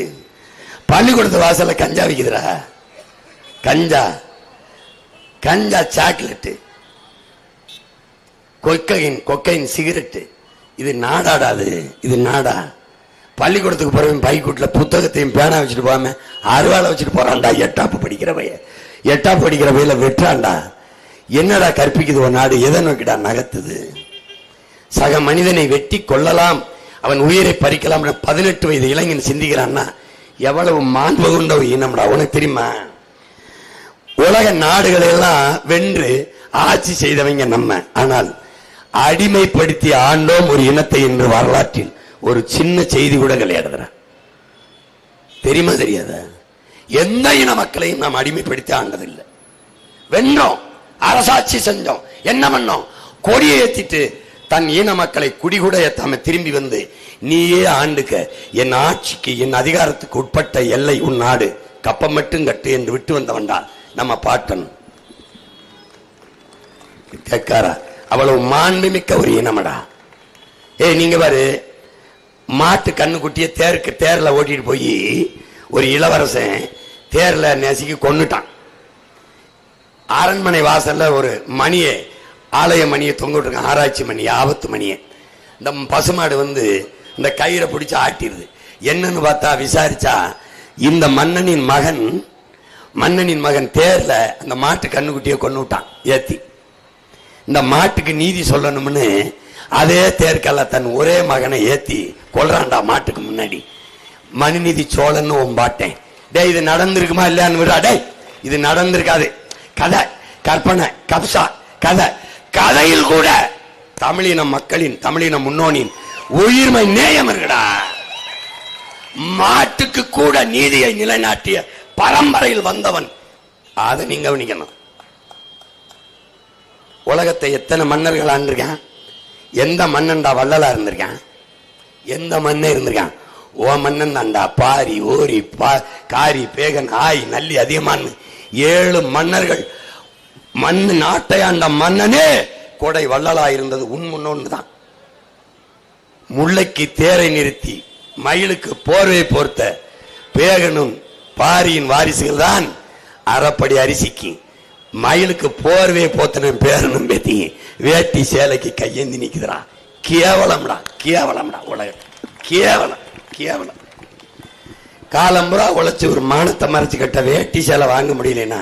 பள்ளிக்கூடத்து வாசல்ல கஞ்சா விக்குதுடா, கஞ்சா கஞ்சா சாக்லேட்டு, கொக்கைன் சிகரெட்டு. இது நாடாடாது, இது நாடா? பள்ளிக்கூடத்துக்கு போறவன் பைக்கூட்டில் புத்தகத்தையும் பேனா வச்சுட்டு போகாம அருவாளை வச்சுட்டு போறான்டா. 8ஆப்பு படிக்கிற பையன், 8ஆப்பு படிக்கிற பையில வெட்டுறான்டா. என்னடா கற்பிக்குது ஒரு நாடு? எதை நோக்கிடா நகர்த்துது? சக மனிதனை வெட்டி கொள்ளலாம், அவன் உயிரை பறிக்கலாம். 18 வயது இளைஞன் சிந்திக்கிறான்னா எவ்வளவு மாண்பு கொண்ட ஒரு இனம்டா. உனக்கு தெரியுமா? உலக நாடுகளை எல்லாம் வென்று ஆட்சி செய்தவங்க நம்ம. ஆனால் அடிமைப்படுத்தி ஆண்டோம் ஒரு இனத்தை என்று வரலாற்றில் ஒரு சின்ன செய்தி கூட கிடையாது. தெரியுமா தெரியாத? எந்த இன மக்களையும் நாம் அடிமைப்படுத்தி ஆண்டதில்லை. வென்றோம், அரசாட்சி செஞ்சோம். என்ன பண்ணோம்? கொடியை ஏத்திட்டு தன் இன மக்களை குடிகூட ஏத்தாம திரும்பி வந்து, நீயே ஆண்டுக்க, என் ஆட்சிக்கு என் அதிகாரத்துக்கு உட்பட்ட எல்லை உன் நாடு, கப்பம் மட்டும் கட்டு என்று விட்டு வந்தவன்டா நம்ம பாட்டன். கேட்காரா? அவ்வளவு மாண்புமிக்க ஒரு இனமடா. நீங்க பாரு, மாட்டு கண்ணுக்குட்டிய தேர்ல ஓட்டிட்டு போய் ஒரு இளவரசன் தேர்ல நெசுக்கி கொன்னுட்டான். அரண்மனை வாசல்ல ஒரு மணியை, ஆலய மணியை தொங்க விட்டுருக்கான், ஆராய்ச்சி மணி, ஆபத்து மணியை. இந்த பசுமாடு வந்து இந்த கயிறை பிடிச்சு ஆட்டிடுது. என்னன்னு பார்த்தா விசாரிச்சா, இந்த மன்னனின் மகன் தேர்ல அந்த மாட்டு கண்ணுக்குட்டியை கொண்டு விட்டான் ஏத்தி. இந்த மாட்டுக்கு நீதி சொல்லணும்னு அதே தேர்க்கல்ல தன் ஒரே மகனை ஏத்தி கொல்றான்டா மாட்டுக்கு முன்னாடி. மனுநீதி சோழன்னு பாட்டேன். டே இது நடந்திருக்குமா இல்லையான்னு விடா. டே இது நடந்திருக்காது, கதை, கற்பனை, கப்சா கதை. கதையில் கூட தமிழின மக்களின், தமிழின முன்னோனின் உயிர்மை நேயம் இருக்குடா. மாட்டுக்கு கூட நீதியை நிலைநாட்டிய பரம்பரையில் வந்தவன். அதை நீங்க கவனிக்கணும். உலகத்தை எத்தனை மன்னர்கள் ஆண்டிருக்கான்? எந்த மன்னன்டா வள்ளலா இருந்திருக்கான்? எந்த மன்னன் இருந்திருக்கான்? ஓ மன்னன் தான்டா. பாரி, ஓரி, காரி, பேகன், ஆய், நல்லி, அதிகமான் 7 மன்னர்கள். மண்ணு நாட்டை ஆண்ட மன்னனே கொடை வள்ளலா இருந்தது உன் முன்னோன்னு தான். முல்லைக்கு தேரை நிறுத்தி மயிலுக்கு போர்வை போர்த்த பேகனும் பாரியின் வாரிசுகள் தான் அறப்படி அரிசிக்கு மயிலுக்கு போர்வே போத்தன பேரனும் பேத்தி வேட்டி சேலைக்கு கையேந்தி நிக்குதுடா. கேவலம்டா, கேவலம்டா. உலகம் கேவலம், கேவலம். காலம்புறா உழைச்சு ஒரு மானத்தை மறைச்சு கட்ட வேட்டி சேலை வாங்க முடியலன்னா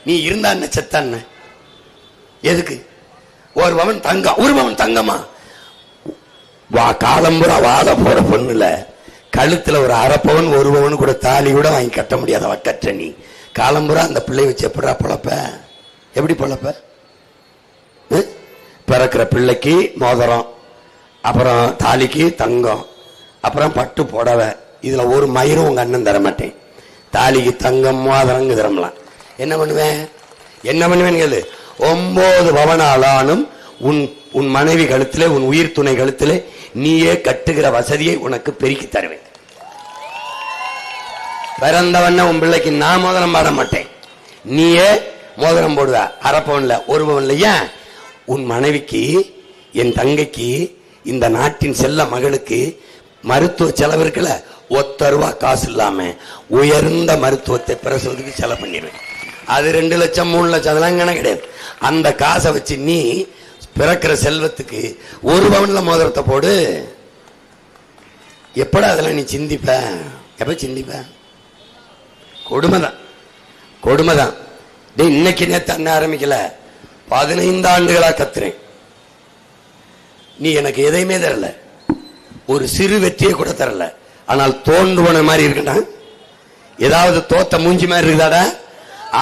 நீ இருந்தான்னு செத்தான்னு எதுக்கு? ஒரு பவன் தங்கம், ஒரு பவன் தங்கமா? காலம்புறா வாழ போற பொண்ணுல கழுத்துல ஒரு அரைப்பவன், ஒரு பவன் கூட தாலி கூட வாங்கி கட்ட முடியாத வக்கற்ற நீ காலம்புறா அந்த பிள்ளை வச்சு எப்படா பொழப்ப? எப்படி பொழப்ப? பிறக்கிற பிள்ளைக்கு மோதிரம், அப்புறம் தாலிக்கு தங்கம், அப்புறம் பட்டு புடவை. இதுல ஒரு மயிரும் உங்க அண்ணன் தர மாட்டேன். தாலிக்கு தங்கம், மோதிரங்க தரலாம். என்ன பண்ணுவேன்? என்ன பண்ணுவேன் கேளு. 9 பவனாலும் உன் மனைவி கழுத்திலே, உன் உயிர் துணை கழுத்திலே நீயே கட்டுகிற வசதியை உனக்கு பெருக்கி தருவேன். பிறந்தவன உன் பிள்ளைக்கு நான் மோதிரம் பாட மாட்டேன், நீயே மோதிரம் போடுவ. அரைப்பவன்ல, ஒரு பவன்ல. ஏன்? உன் மனைவிக்கு, என் தங்கைக்கு, இந்த நாட்டின் செல்ல மகளுக்கு மருத்துவ செலவு இருக்குல்ல, 1 ரூபா காசு இல்லாம உயர்ந்த மருத்துவத்தை பிரசவத்துக்கு செலவு பண்ணிடுவேன். அது 2 லட்சம் 3 லட்சம் அதெல்லாம் கணக்கு கிடையாது. அந்த காசை வச்சு நீ பிறக்கிற செல்வத்துக்கு 1 பவன்ல மோதிரத்தை போடு. எப்படா அதெல்லாம் நீ சிந்திப்ப? எப்ப சிந்திப்ப? கொடுமைதான், கொடுமைதான். இன்னைக்கு நேத்து அண்ணன் ஆரம்பிக்கல, 15 ஆண்டுகளா கத்துறேன். நீ எனக்கு எதையுமே தரல, ஒரு சிறு வெற்றியை கூட தரல. ஆனால் தோன்றுவன மாதிரி இருக்குடா. ஏதாவது தோத்த மூஞ்சி மாதிரி இருக்குதாடா?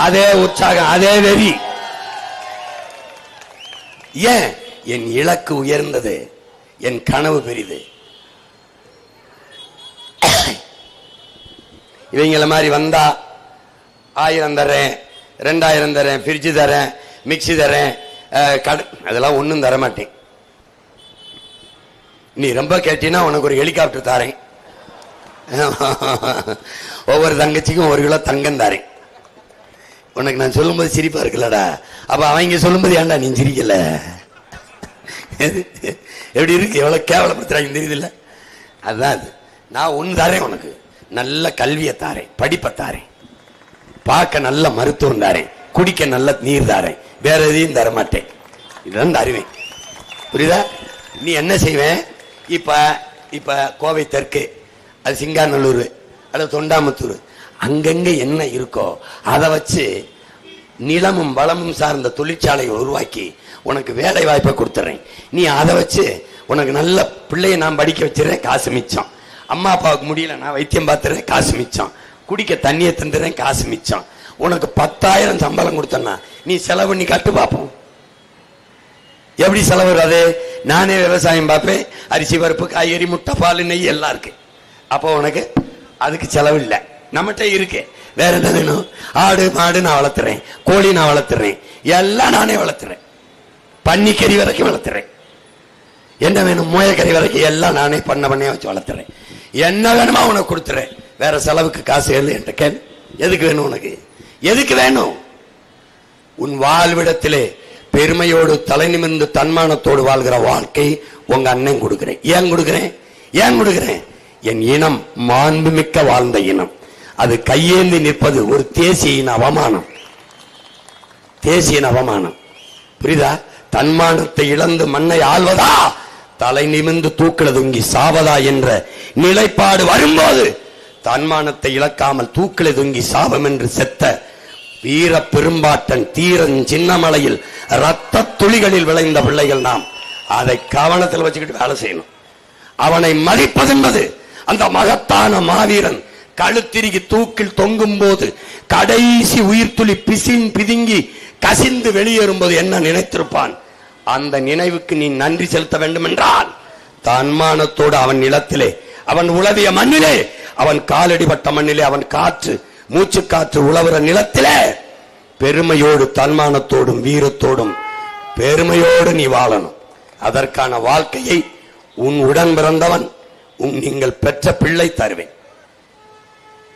அதே உற்சாகம், அதே வெறி. ஏன்? என் இலக்கு உயர்ந்தது, என் கனவு பெரிது. இவங்கள மாதிரி வந்தா 1000 தரேன், 2000 தரேன், பிரிட்ஜ் தரேன், மிக்சி தரேன், அதெல்லாம் ஒன்னும் தர மாட்டேன். நீ ரொம்ப கேட்டீங்கன்னா உனக்கு ஒரு ஹெலிகாப்டர் தாரேன், ஒவ்வொரு தங்கச்சிக்கும் 1 கிலோ தங்கம் தாரேன். உனக்கு நான் சொல்லும்போது சிரிப்பா இருக்குல்லடா, அப்ப அவங்க சொல்லும்போது ஏன்டா நீ சிரிக்கல? எப்படி இருக்கு? எவ்வளவு கேவலப்படுத்துறாங்க தெரியுது இல்ல? அதுதான் அது. நான் ஒன்னு தாரேன், உனக்கு நல்ல கல்வியை தாரேன், படிப்பை தாரேன், பார்க்க நல்ல மருத்துவம் தாரேன், குடிக்க நல்ல நீர் தாரேன், வேற எதையும் தர மாட்டேன். இதுதான் தருவேன். புரியுதா? நீ என்ன செய்வேன்? இப்ப கோவை தெற்கு, அது சிங்காநல்லூர், அது தொண்டாமுத்தூர், அங்கங்க என்ன இருக்கோ அதை வச்சு நிலமும் வளமும் சார்ந்த தொழிற்சாலையை உருவாக்கி உனக்கு வேலை வாய்ப்பை கொடுத்துறேன். நீ அதை வச்சு உனக்கு நல்ல பிள்ளைய நான் படிக்க வச்சிடறேன், காசு மிச்சம். அம்மா அப்பாவுக்கு முடியல, நான் வைத்தியம் பார்த்துறேன், காசு மிச்சம். குடிக்க தண்ணியை தந்துடுறேன், காசு மிச்சம். உனக்கு 10,000 சம்பளம் கொடுத்தனா நீ செலவு பண்ணி கட்டு பார்ப்போம். எப்படி செலவு வராது? நானே விவசாயம் பார்ப்பேன், அரிசி பருப்பு காய்கறி முட்டை பால் நெய் எல்லாம் இருக்கு. அப்போ உனக்கு அதுக்கு செலவு இல்லை, நம்மகிட்ட இருக்கு. வேற என்ன வேணும்? ஆடு மாடு நான் வளர்த்துறேன், கோழி நான் வளர்த்துறேன், எல்லாம் நானே வளர்த்துறேன், பன்னிக்கறி வரைக்கும் வளர்த்துறேன். என்ன வேணும்? மூயக்கறி வரைக்கும் எல்லாம் நானே பண்ணையா வச்சு வளர்த்துறேன். என்ன வேணுமா உனக்கு கொடுத்துறேன். வேற செலவுக்கு காசு இல்லை என்கிட்ட கேள். எதுக்கு வேணும் உனக்கு? எதுக்கு வேணும்? உன் வாழ்விடத்திலே பெருமையோடு தலை நிமிர்ந்து தன்மானத்தோடு வாழ்கிற வாழ்க்கை உங்க அண்ணன் கொடுக்கிறேன். ஏன் கொடுக்கிறேன்? ஏன் கொடுக்கிறேன்? என் இனம் மாண்புமிக்க வாழ்ந்த இனம். அது கையேந்தி நிற்பது ஒரு தேசியின் அவமானம், தேசியின் அவமானம். புரியுதா? தன்மானத்தை இழந்து மண்ணை ஆள்வதா, தலை நிமிர்ந்து தூக்கில தொங்கி சாவதா என்ற நிலைப்பாடு வரும்போது தன்மானத்தை இழக்காமல் தூக்கில தொங்கி சாபம் என்று செத்த வீர பெரும்பாட்டன் தீரன் சின்னமலையில் ரத்த துளிகளில் விளைந்த பிள்ளைகள் நாம். அதை கவனத்தில் வச்சுக்கிட்டு வேலை செய்யணும். அவனை மதிப்பதென்பது அந்த மகத்தான மாவீரன் கழுத்திருகி தூக்கில் தொங்கும் போது கடைசி உயிர்த்துளி பிதுங்கி கசிந்து வெளியேறும்போது என்ன நினைத்திருப்பான்? அந்த நினைவுக்கு நீ நன்றி செலுத்த வேண்டும் என்றால் தன்மானத்தோடு அவன் நிலத்திலே, அவன் உழவிய மண்ணிலே, அவன் காலடிப்பட்ட மண்ணிலே, அவன் காற்று மூச்சு காற்று உழவுற நிலத்திலே பெருமையோடு தன்மானத்தோடும் வீரத்தோடும் பெருமையோடு நீ வாழணும். அதற்கான வாழ்க்கையை உன் உடன் பிறந்தவன் நீங்கள் பெற்ற பிள்ளை தருவேன்.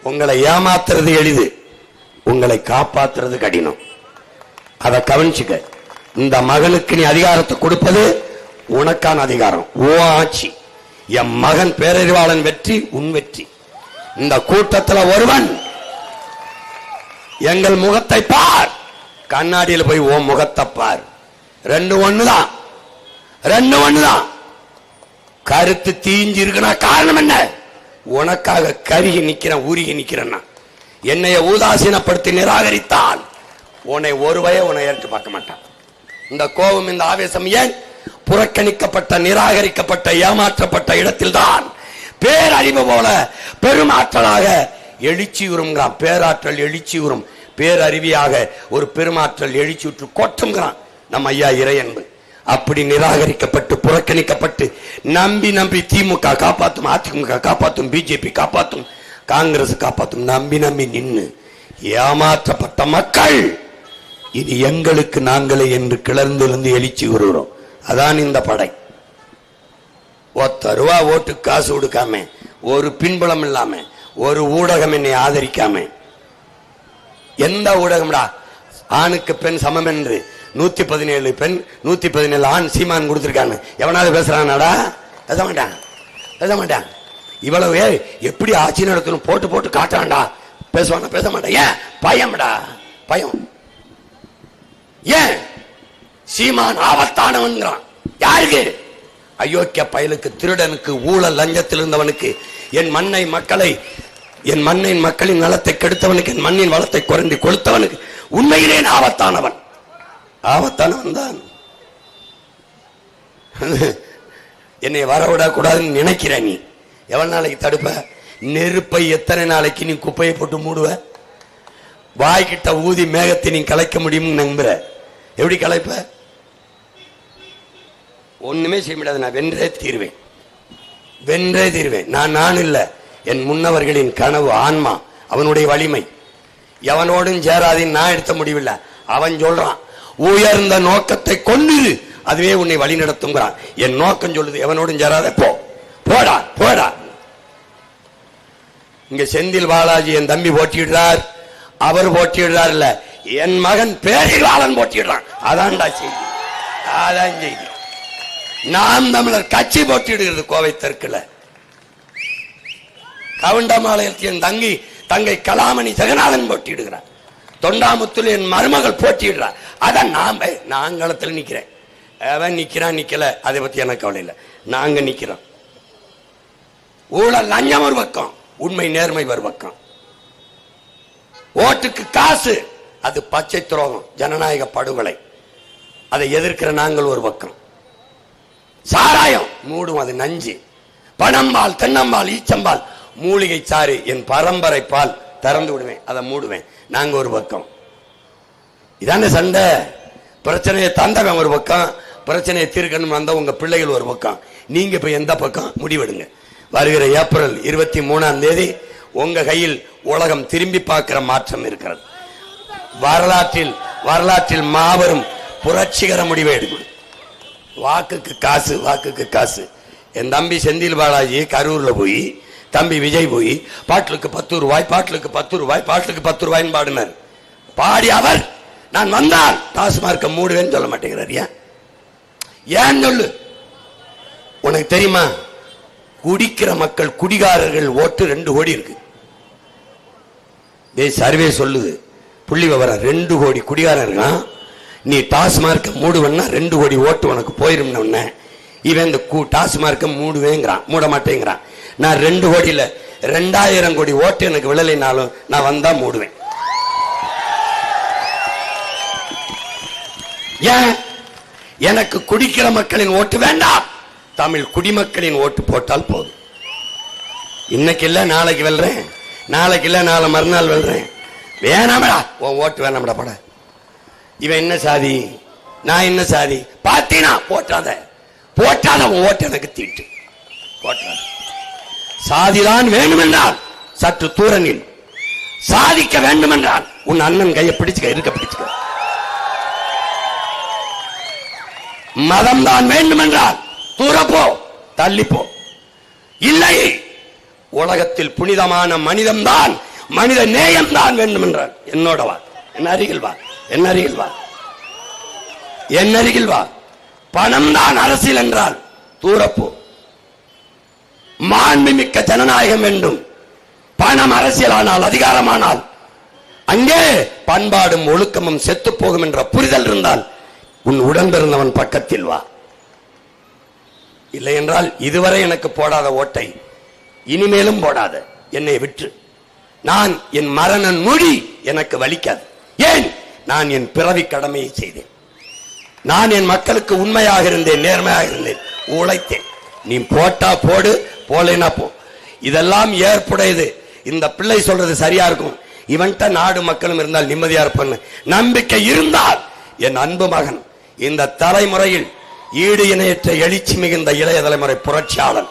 உங்களை ஏமாத்துறது எளிது, உங்களை காப்பாற்றுறது கடினம். அதை கவனிச்சுக்க. இந்த மகனுக்கு நீ அதிகாரத்தை கொடுப்பது உனக்கான அதிகாரம், ஓ ஆட்சி. என் மகன் பேரறிவாளன் வெற்றி உன் வெற்றி. இந்த கூட்டத்தில் ஒருவன் எங்கள் முகத்தை பார், கண்ணாடியில் போய் ஓ முகத்தை பார். 2 ஒண்ணுதான், 2 ஒண்ணுதான். கருத்து தீஞ்சு இருக்குன்னா காரணம் என்ன? உனக்காக கருகி நிக்கிறேன், உருகி நிக்கிறேன்னா. என்னைய ஊதாசீனப்படுத்தி நிராகரித்தால் உன்னை ஒருவைய உன்னை ஏற்று பார்க்க மாட்டான். இந்த கோபம், இந்த ஆவேசம் ஏன்? புறக்கணிக்கப்பட்ட, நிராகரிக்கப்பட்ட, ஏமாற்றப்பட்ட இடத்தில் தான் பேரறிவு போல பெருமாற்றலாக எழுச்சியுறுங்கிறான். பேராற்றல் எழுச்சியுறும், பேரறிவியாக ஒரு பெருமாற்றல் எழுச்சியுற்று கொட்டுங்கிறான் நம்ம ஐயா இறையன்பு. அப்படி நிராகரிக்கப்பட்டு புறக்கணிக்கப்பட்டு நம்பி நம்பி திமுக காப்பாற்றும், அதிமுக காப்பாற்றும், பிஜேபி காப்பாற்றும், காங்கிரஸ் காப்பாற்றும், நம்பி நம்பி நின்று ஏமாற்றப்பட்ட மக்கள் இது எங்களுக்கு நாங்களே என்று கிளர்ந்திருந்து எழுச்சி வருகிறோம். அதான் இந்த படை. 10 ரூபா ஓட்டு காசு கொடுக்காம, ஒரு பின்புலம் இல்லாம, ஒரு ஊடகம் என்னை ஆதரிக்காம, எந்த ஊடகம்டா ஆணுக்கு பெண் சமம் என்று 117 பெண் 117 ஆண் சீமான் கொடுத்திருக்காங்க. எவனாவது பேசுறானாடா? பேச மாட்டான், பேச மாட்டான். இவ்வளவு எப்படி ஆட்சி நடத்தணும் போட்டு போட்டு காட்டான்டா. பேசுவானா? பேச மாட்டான். ஏன்? பயம்டா, பயம். ஏன்? சீமான் ஆபத்தானவன்கிறான். யாருக்கு? அயோக்கிய பயலுக்கு, திருடனுக்கு, ஊழல் லஞ்சத்தில் இருந்தவனுக்கு, என் மண்ணை மக்களை, என் மண்ணின் மக்களின் நலத்தை கெடுத்தவனுக்கு, என் மண்ணின் வளத்தை குறைந்து கொளுத்தவனுக்கு உண்மையிலே ஆபத்தானவன். ஆபத்தானவன் தான். என்னை வரவிடக்கூடாதுன்னு நினைக்கிற நீ எவன் நாளைக்கு தடுப்ப? நெருப்பை எத்தனை நாளைக்கு நீ குப்பையை போட்டு மூடுவ? வாய்கிட்ட ஊதி மேகத்தை நீ கலைக்க முடியும்னு நம்புற. எப்படி கலைப்ப? ஒண்ணுமே செய்ய முடியாது. நான் வென்றே தீர்வேன், வென்றே தீர்வேன். நான் இல்ல, என் முன்னவர்களின் கனவு, ஆன்மா, அவனுடைய வலிமை. எவனோடும் சேராதின்னு நான் எடுத்த முடிவில்லை. அவன் சொல்றான், உயர்ந்த நோக்கத்தை கொண்டு அதுவே உன்னை வழி நடத்துங்கிறான். என் நோக்கம் சொல்லுது, எவனோடும் சேராத, போடா போடா. இங்க செந்தில் பாலாஜி என் தம்பி போட்டிடுறார், அவர் போட்டிடுறார் இல்ல, என் மகன் பேரிலாளன் போட்டிடுறான். அதான்டா செய்தி, அதான் செய்தி. நாம் தமிழர் கட்சி போட்டிடுகிறது கோவை தெற்குல. கவுண்டமாலயத்தில் என் தங்கை கலாமணி ஜெகநாதன் போட்டிடுகிறார். தொண்டாமுத்துல என் மருமகள் போட்டிடுறார். அதான் நான் களத்தில் நிக்கிறேன். அவன் நிக்கிறான் நிக்கல, அதை பத்தி எனக்கு கவலை இல்லை. நாங்க நிக்கிறோம். ஊழல் லஞ்சம் ஒரு பக்கம், உண்மை நேர்மை ஒரு பக்கம். ஓட்டுக்கு காசு, அது பச்சை துரோகம், ஜனநாயக படுகொலை. அதை எதிர்க்கிற நாங்கள் ஒரு பக்கம். சாராயம் மூடும், அது நஞ்சு. பனம்பால், தென்னம்பால், ஈச்சம்பால், மூலிகை சாறு, என் பரம்பரை பால் திறந்து விடுவேன், அதை மூடுவேன். நாங்க ஒரு பக்கம். இதான சண்டை. பிரச்சனையை தந்தவன் ஒரு பக்கம், பிரச்சனையை தீர்க்கணும் வந்த உங்க பிள்ளைகள் ஒரு பக்கம். நீங்க இப்ப எந்த பக்கம் முடிவெடுங்க. வருகிற ஏப்ரல் 23ஆம் தேதி உங்க கையில் உலகம் திரும்பி பார்க்கிற மாற்றம் இருக்கிறது. வரலாற்றில் மாபெரும் புரட்சிகர முடிவை எடுக்கணும். வாக்குக்கு காசு, வாக்குக்கு காசு. என் தம்பி செந்தில் பாலாஜி கரூர்ல போய், தம்பி விஜய் போய் பாட்டிலுக்கு 10 ரூபாய், பாட்டிலுக்கு 10 ரூபாய், பாட்டிலுக்கு 10 ரூபாய்ன்னு பாடினார். பாடி அவர் நான் வந்தால் டாஸ்மார்க்க மூடுவேன்னு சொல்ல மாட்டேங்கிறார். ஏன் சொல்லு. உனக்கு தெரியுமா, குடிக்கிற மக்கள், குடிகாரர்கள் ஓட்டு 2 கோடி இருக்கு. சர்வே சொல்லுது, புள்ளி விவரம். 2 கோடி குடிகாரன் இருக்கான். நீ டாஸ்மார்க்க மூடுவன்னா 2 கோடி ஓட்டு உனக்கு போயிரும். இவன் இந்த டாஸ்மார்க்க மூடுவேங்கிறான், மூட மாட்டேங்கிறான். நான் 2 கோடியில 2000 கோடி ஓட்டு எனக்கு விழலைனாலும் நான் வந்தா மூடுவேன். ஏன்? எனக்கு குடிக்கிற மக்களின் ஓட்டு வேண்டாம், தமிழ் குடிமக்களின் ஓட்டு போட்டால் போதும். இன்னைக்கு இல்ல நாளைக்கு வெல்றேன், நாளைக்கு இல்ல நாளை மறுநாள் வெல்றேன். வேணாமடா உன் ஓட்டு வேணாமடா பட. இவன் என்ன சாதி, நான் என்ன சாதி பாத்தீனா, போட்டாத உன் ஓட்டு எனக்கு தீட்டு. போட்டாத. சாதிதான் வேண்டுமென்றால் சற்று தூரனில், சாதிக்க வேண்டுமென்றால் உன் அண்ணன் கையை பிடிச்சுக்க, இருக்க பிடிச்சுக்க. மதம் தான் வேண்டுமென்றால் தூரப்போ, தள்ளிப்போ. இல்லை, உலகத்தில் புனிதமான மனிதம்தான், மனித நேயம் தான் வேண்டுமென்றால் என்னோட வா, என் அருகில் வா, என் அருகில் வா, என் அருகில் வா. பணம் தான் அரசியல் என்றால் தூரப்போ. மாண்புமிக்க ஜனநாயகம் வேண்டும். பணம் அரசியலானால், அதிகாரமானால் அங்கே பண்பாடும் ஒழுக்கமும் செத்து போகும் என்ற புரிதல் இருந்தால் உன் உடன் பிறந்தவன் பக்கத்தில் வா. இல்லை என்றால் இதுவரை எனக்கு போடாத ஓட்டை இனிமேலும் போடாத, என்னை விற்று. நான் என் மரண நொடி எனக்கு வலிக்காது. ஏன்? நான் என் பிறவி கடமையை செய்தேன். நான் என் மக்களுக்கு உண்மையாக இருந்தேன், நேர்மையாக இருந்தேன், உழைத்தேன். நீ போட்டா போடு, போலேனா போ. இதெல்லாம் ஏற்புடையது. இந்த பிள்ளை சொல்றது சரியா இருக்கும். இவன்ட்ட நாடு மக்களும் இருந்தால் நிம்மதியா இருப்பேன்னு நம்பிக்கை இருந்தால், என் அன்பு மகன் இந்த தலைமுறையில் ஈடு இணையற்ற எழுச்சி மிகுந்த இளைய தலைமுறை புரட்சியாளன்,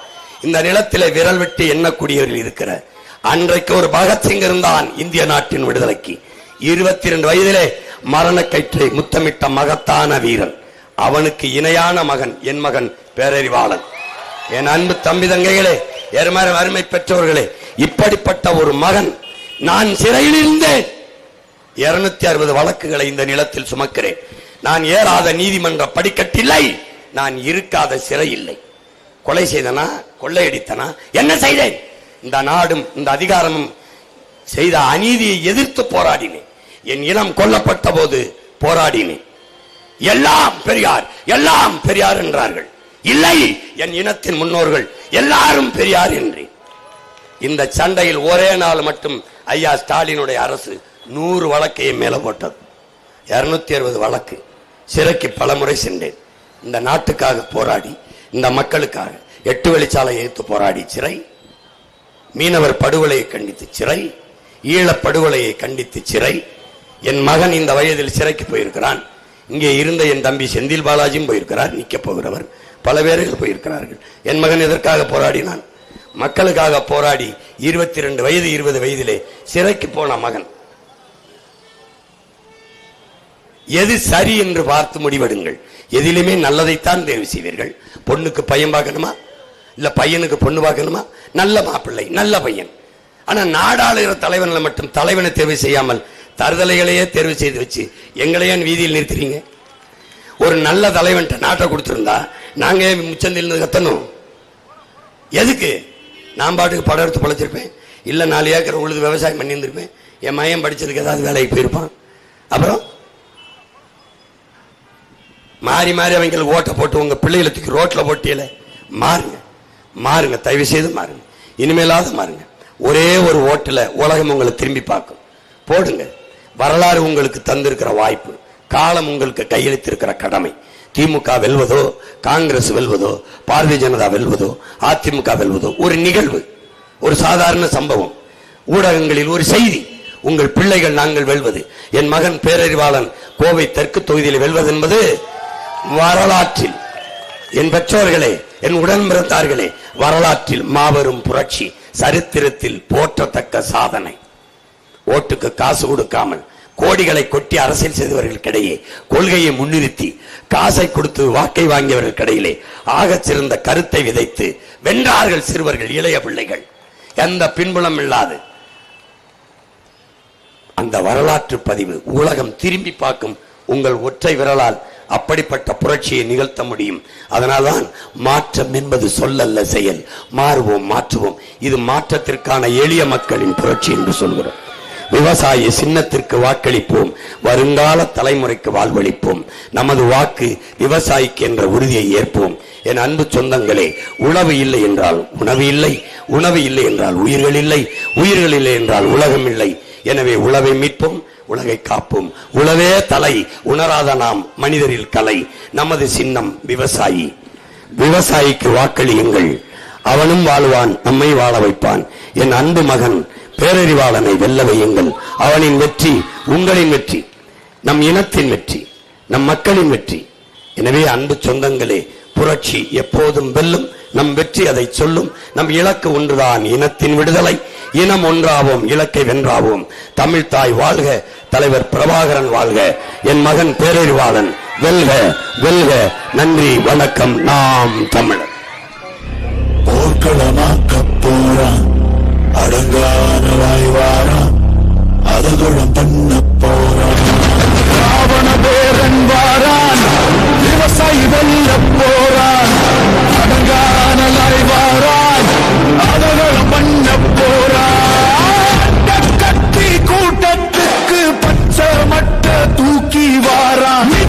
இந்த நிலத்திலே விரல் விட்டு எண்ணக்கூடியவர்கள் இருக்கிற அன்றைக்கு ஒரு பகத்சிங் இருந்தான் இந்திய நாட்டின் விடுதலைக்கு. 22 வயதிலே மரணக்கயிற்றை முத்தமிட்ட மகத்தான வீரன். அவனுக்கு இணையான மகன் என் மகன் பேரறிவாளன். என் அன்பு தம்பி தங்கைகளே, அருமை பெற்றவர்களே, இப்படிப்பட்ட ஒரு மகன். நான் சிறையில் இருந்தேன். 260 வழக்குகளை இந்த நிலத்தில் சுமக்கிறேன். நான் ஏறாத நீதிமன்ற படிக்கட்டில்லை, நான் இருக்காத சிறை இல்லை. கொலை செய்தனா, கொள்ளையடித்தனா, என்ன செய்தேன்? இந்த நாடும் இந்த அதிகாரமும் செய்த அநீதியை எதிர்த்து போராடினேன். என் இனம் கொல்லப்பட்ட போது போராடினேன். எல்லாம் பெரியார், எல்லாம் பெரியார் என்றார்கள். இல்லை, என் இனத்தின் முன்னோர்கள் எல்லாரும் பெரியார் என்றேன். இந்த சண்டையில் ஒரே நாள் மட்டும் ஐயா ஸ்டாலினுடைய அரசு 100 வழக்கையும் மேல போட்டது. 260 வழக்கு. சிறைக்கு பல முறை சென்றேன். இந்த நாட்டுக்காக போராடி, இந்த மக்களுக்காக 8 வழிச்சாலை எடுத்து போராடி சிறை. மீனவர் படுகொலையை கண்டித்து சிறை, ஈழப் படுகொலையை கண்டித்து சிறை. என் மகன் இந்த வயதில் சிறைக்கு போயிருக்கிறான். இங்கே இருந்த என் தம்பி செந்தில் பாலாஜியும் போயிருக்கிறார், நிக்க போகிறவர். பல பேர்கள் போயிருக்கிறார்கள். என் மகன் எதற்காக போராடினான்? மக்களுக்காக போராடி 22 வயது 20 வயதிலே சிறைக்கு போன மகன். எது சரி என்று பார்த்து முடிவெடுங்கள். எதிலுமே நல்லதைத்தான் தேர்வு செய்வீர்கள். பொண்ணுக்கு பையன் பார்க்கணுமா, இல்ல பையனுக்கு பொண்ணு பார்க்கணுமா? நல்ல மாப்பிள்ளை, நல்ல பையன். ஆனா நாடாளுகிற தலைவன்ல மட்டும் தலைவனை தேர்வு செய்யாமல் தருதலைகளையே தேர்வு செய்து வச்சு எங்களையே வீதியில் நிறுத்துறீங்க. ஒரு நல்ல தலைவன் நாட்டை கொடுத்திருந்தா நாங்க முச்சந்தில் கத்தணும். எதுக்கு? நான் பாட்டுக்கு படம் எடுத்து பழைச்சிருப்பேன், இல்ல 4 ஏக்கர் உழுது விவசாயம் பண்ணி இருந்திருப்பேன். என் மையம் படிச்சதுக்கு ஏதாவது வேலைக்கு போயிருப்பான். அப்புறம் மாறி மாறி அவங்களுக்கு ஓட்ட போட்டு உங்க பிள்ளைகளை தூக்கி ரோட்ல போட்டியல. மாறுங்க, மாறுங்க, தயவு செய்து மாறுங்க. இனிமேலாவது மாறுங்க. ஒரே ஒரு ஓட்டுல உலகம் உங்களை திரும்பி பார்க்கும். போடுங்க. வரலாறு உங்களுக்கு தந்திருக்கிற வாய்ப்பு, காலம் உங்களுக்கு கையெழுத்திருக்கிற கடமை. திமுக வெல்வதோ, காங்கிரஸ் வெல்வதோ, பாரதிய ஜனதா வெல்வதோ, அதிமுக வெல்வதோ ஒரு நிகழ்வு, ஒரு சாதாரண சம்பவம். ஊடகங்களில் ஒரு செய்தி, உங்கள் பிள்ளைகள் நாங்கள் வெல்வது, என் மகன் பேரறிவாளன் கோவை தெற்கு தொகுதியில் வெல்வது என்பது வரலாற்றில், என் பெற்றோர்களே, என் உடன் பிறந்தார்களே, வரலாற்றில் மாபெரும் புரட்சி, சரித்திரத்தில் போற்றத்தக்க சாதனை. ஓட்டுக்கு காசு கொடுக்காமல் கோடிகளை கொட்டி அரசியல் செய்தவர்களுக்கிடையே, கொள்கையை முன்னிறுத்தி காசை கொடுத்து வாக்கை வாங்கியவர்களுக்கிடையிலே ஆகச் சிறந்த கருத்தை விதைத்து வென்றார்கள் சிறுவர்கள், இளைய பிள்ளைகள். எந்த பின்புலம் இல்லாது அந்த வரலாற்று பதிவு உலகம் திரும்பி பார்க்கும். உங்கள் ஒற்றை விரலால் அப்படிப்பட்ட புரட்சியை நிகழ்த்த முடியும். அதனால்தான் மாற்றம் என்பது சொல்லல்ல, செயல். மாறுவோம், மாற்றுவோம். இது மாற்றத்திற்கான எளிய மக்களின் புரட்சி என்று சொல்கிறோம். விவசாய சின்னத்திற்கு வாக்களிப்போம், வருங்கால தலைமுறைக்கு வாழ்வளிப்போம். நமது வாக்கு விவசாயிக்கு என்ற உறுதியை ஏற்போம். என் அன்பு சொந்தங்களே, உழவு இல்லை என்றால் உணவு இல்லை, உணவு இல்லை என்றால் உயிர்கள் இல்லை, உயிர்கள் இல்லை என்றால் உலகம் இல்லை. எனவே உழவை மீட்போம், உலகை காப்போம். உழவே தலை, உணராத நாம் மனிதரில் கலை. நமது சின்னம் விவசாயி. விவசாயிக்கு வாக்களியுங்கள், அவனும் வாழ்வான், நம்மை வாழ வைப்பான். என் அன்பு மகன் பேரறிவாளனை வெல்ல வையுங்கள். அவனின் வெற்றி உங்களின் வெற்றி, நம் இனத்தின் வெற்றி, நம் மக்களின் வெற்றி. எனவே அன்பு சொந்தங்களே, புரட்சி எப்போதும் வெல்லும். நம் வெற்றி அதை சொல்லும். நம் இலக்கு ஒன்றுதான், இனத்தின் விடுதலை. இனம் ஒன்றாவோம், இலக்கை வென்றாவோம். தமிழ் தாய் வாழ்க, தலைவர் பிரபாகரன் வாழ்க, என் மகன் பேரறிவாளன் வெல்க, வெல்க. நன்றி, வணக்கம். நாம் தமிழர். போர்க்களமாக்க போறான் அடங்கான வாய்வா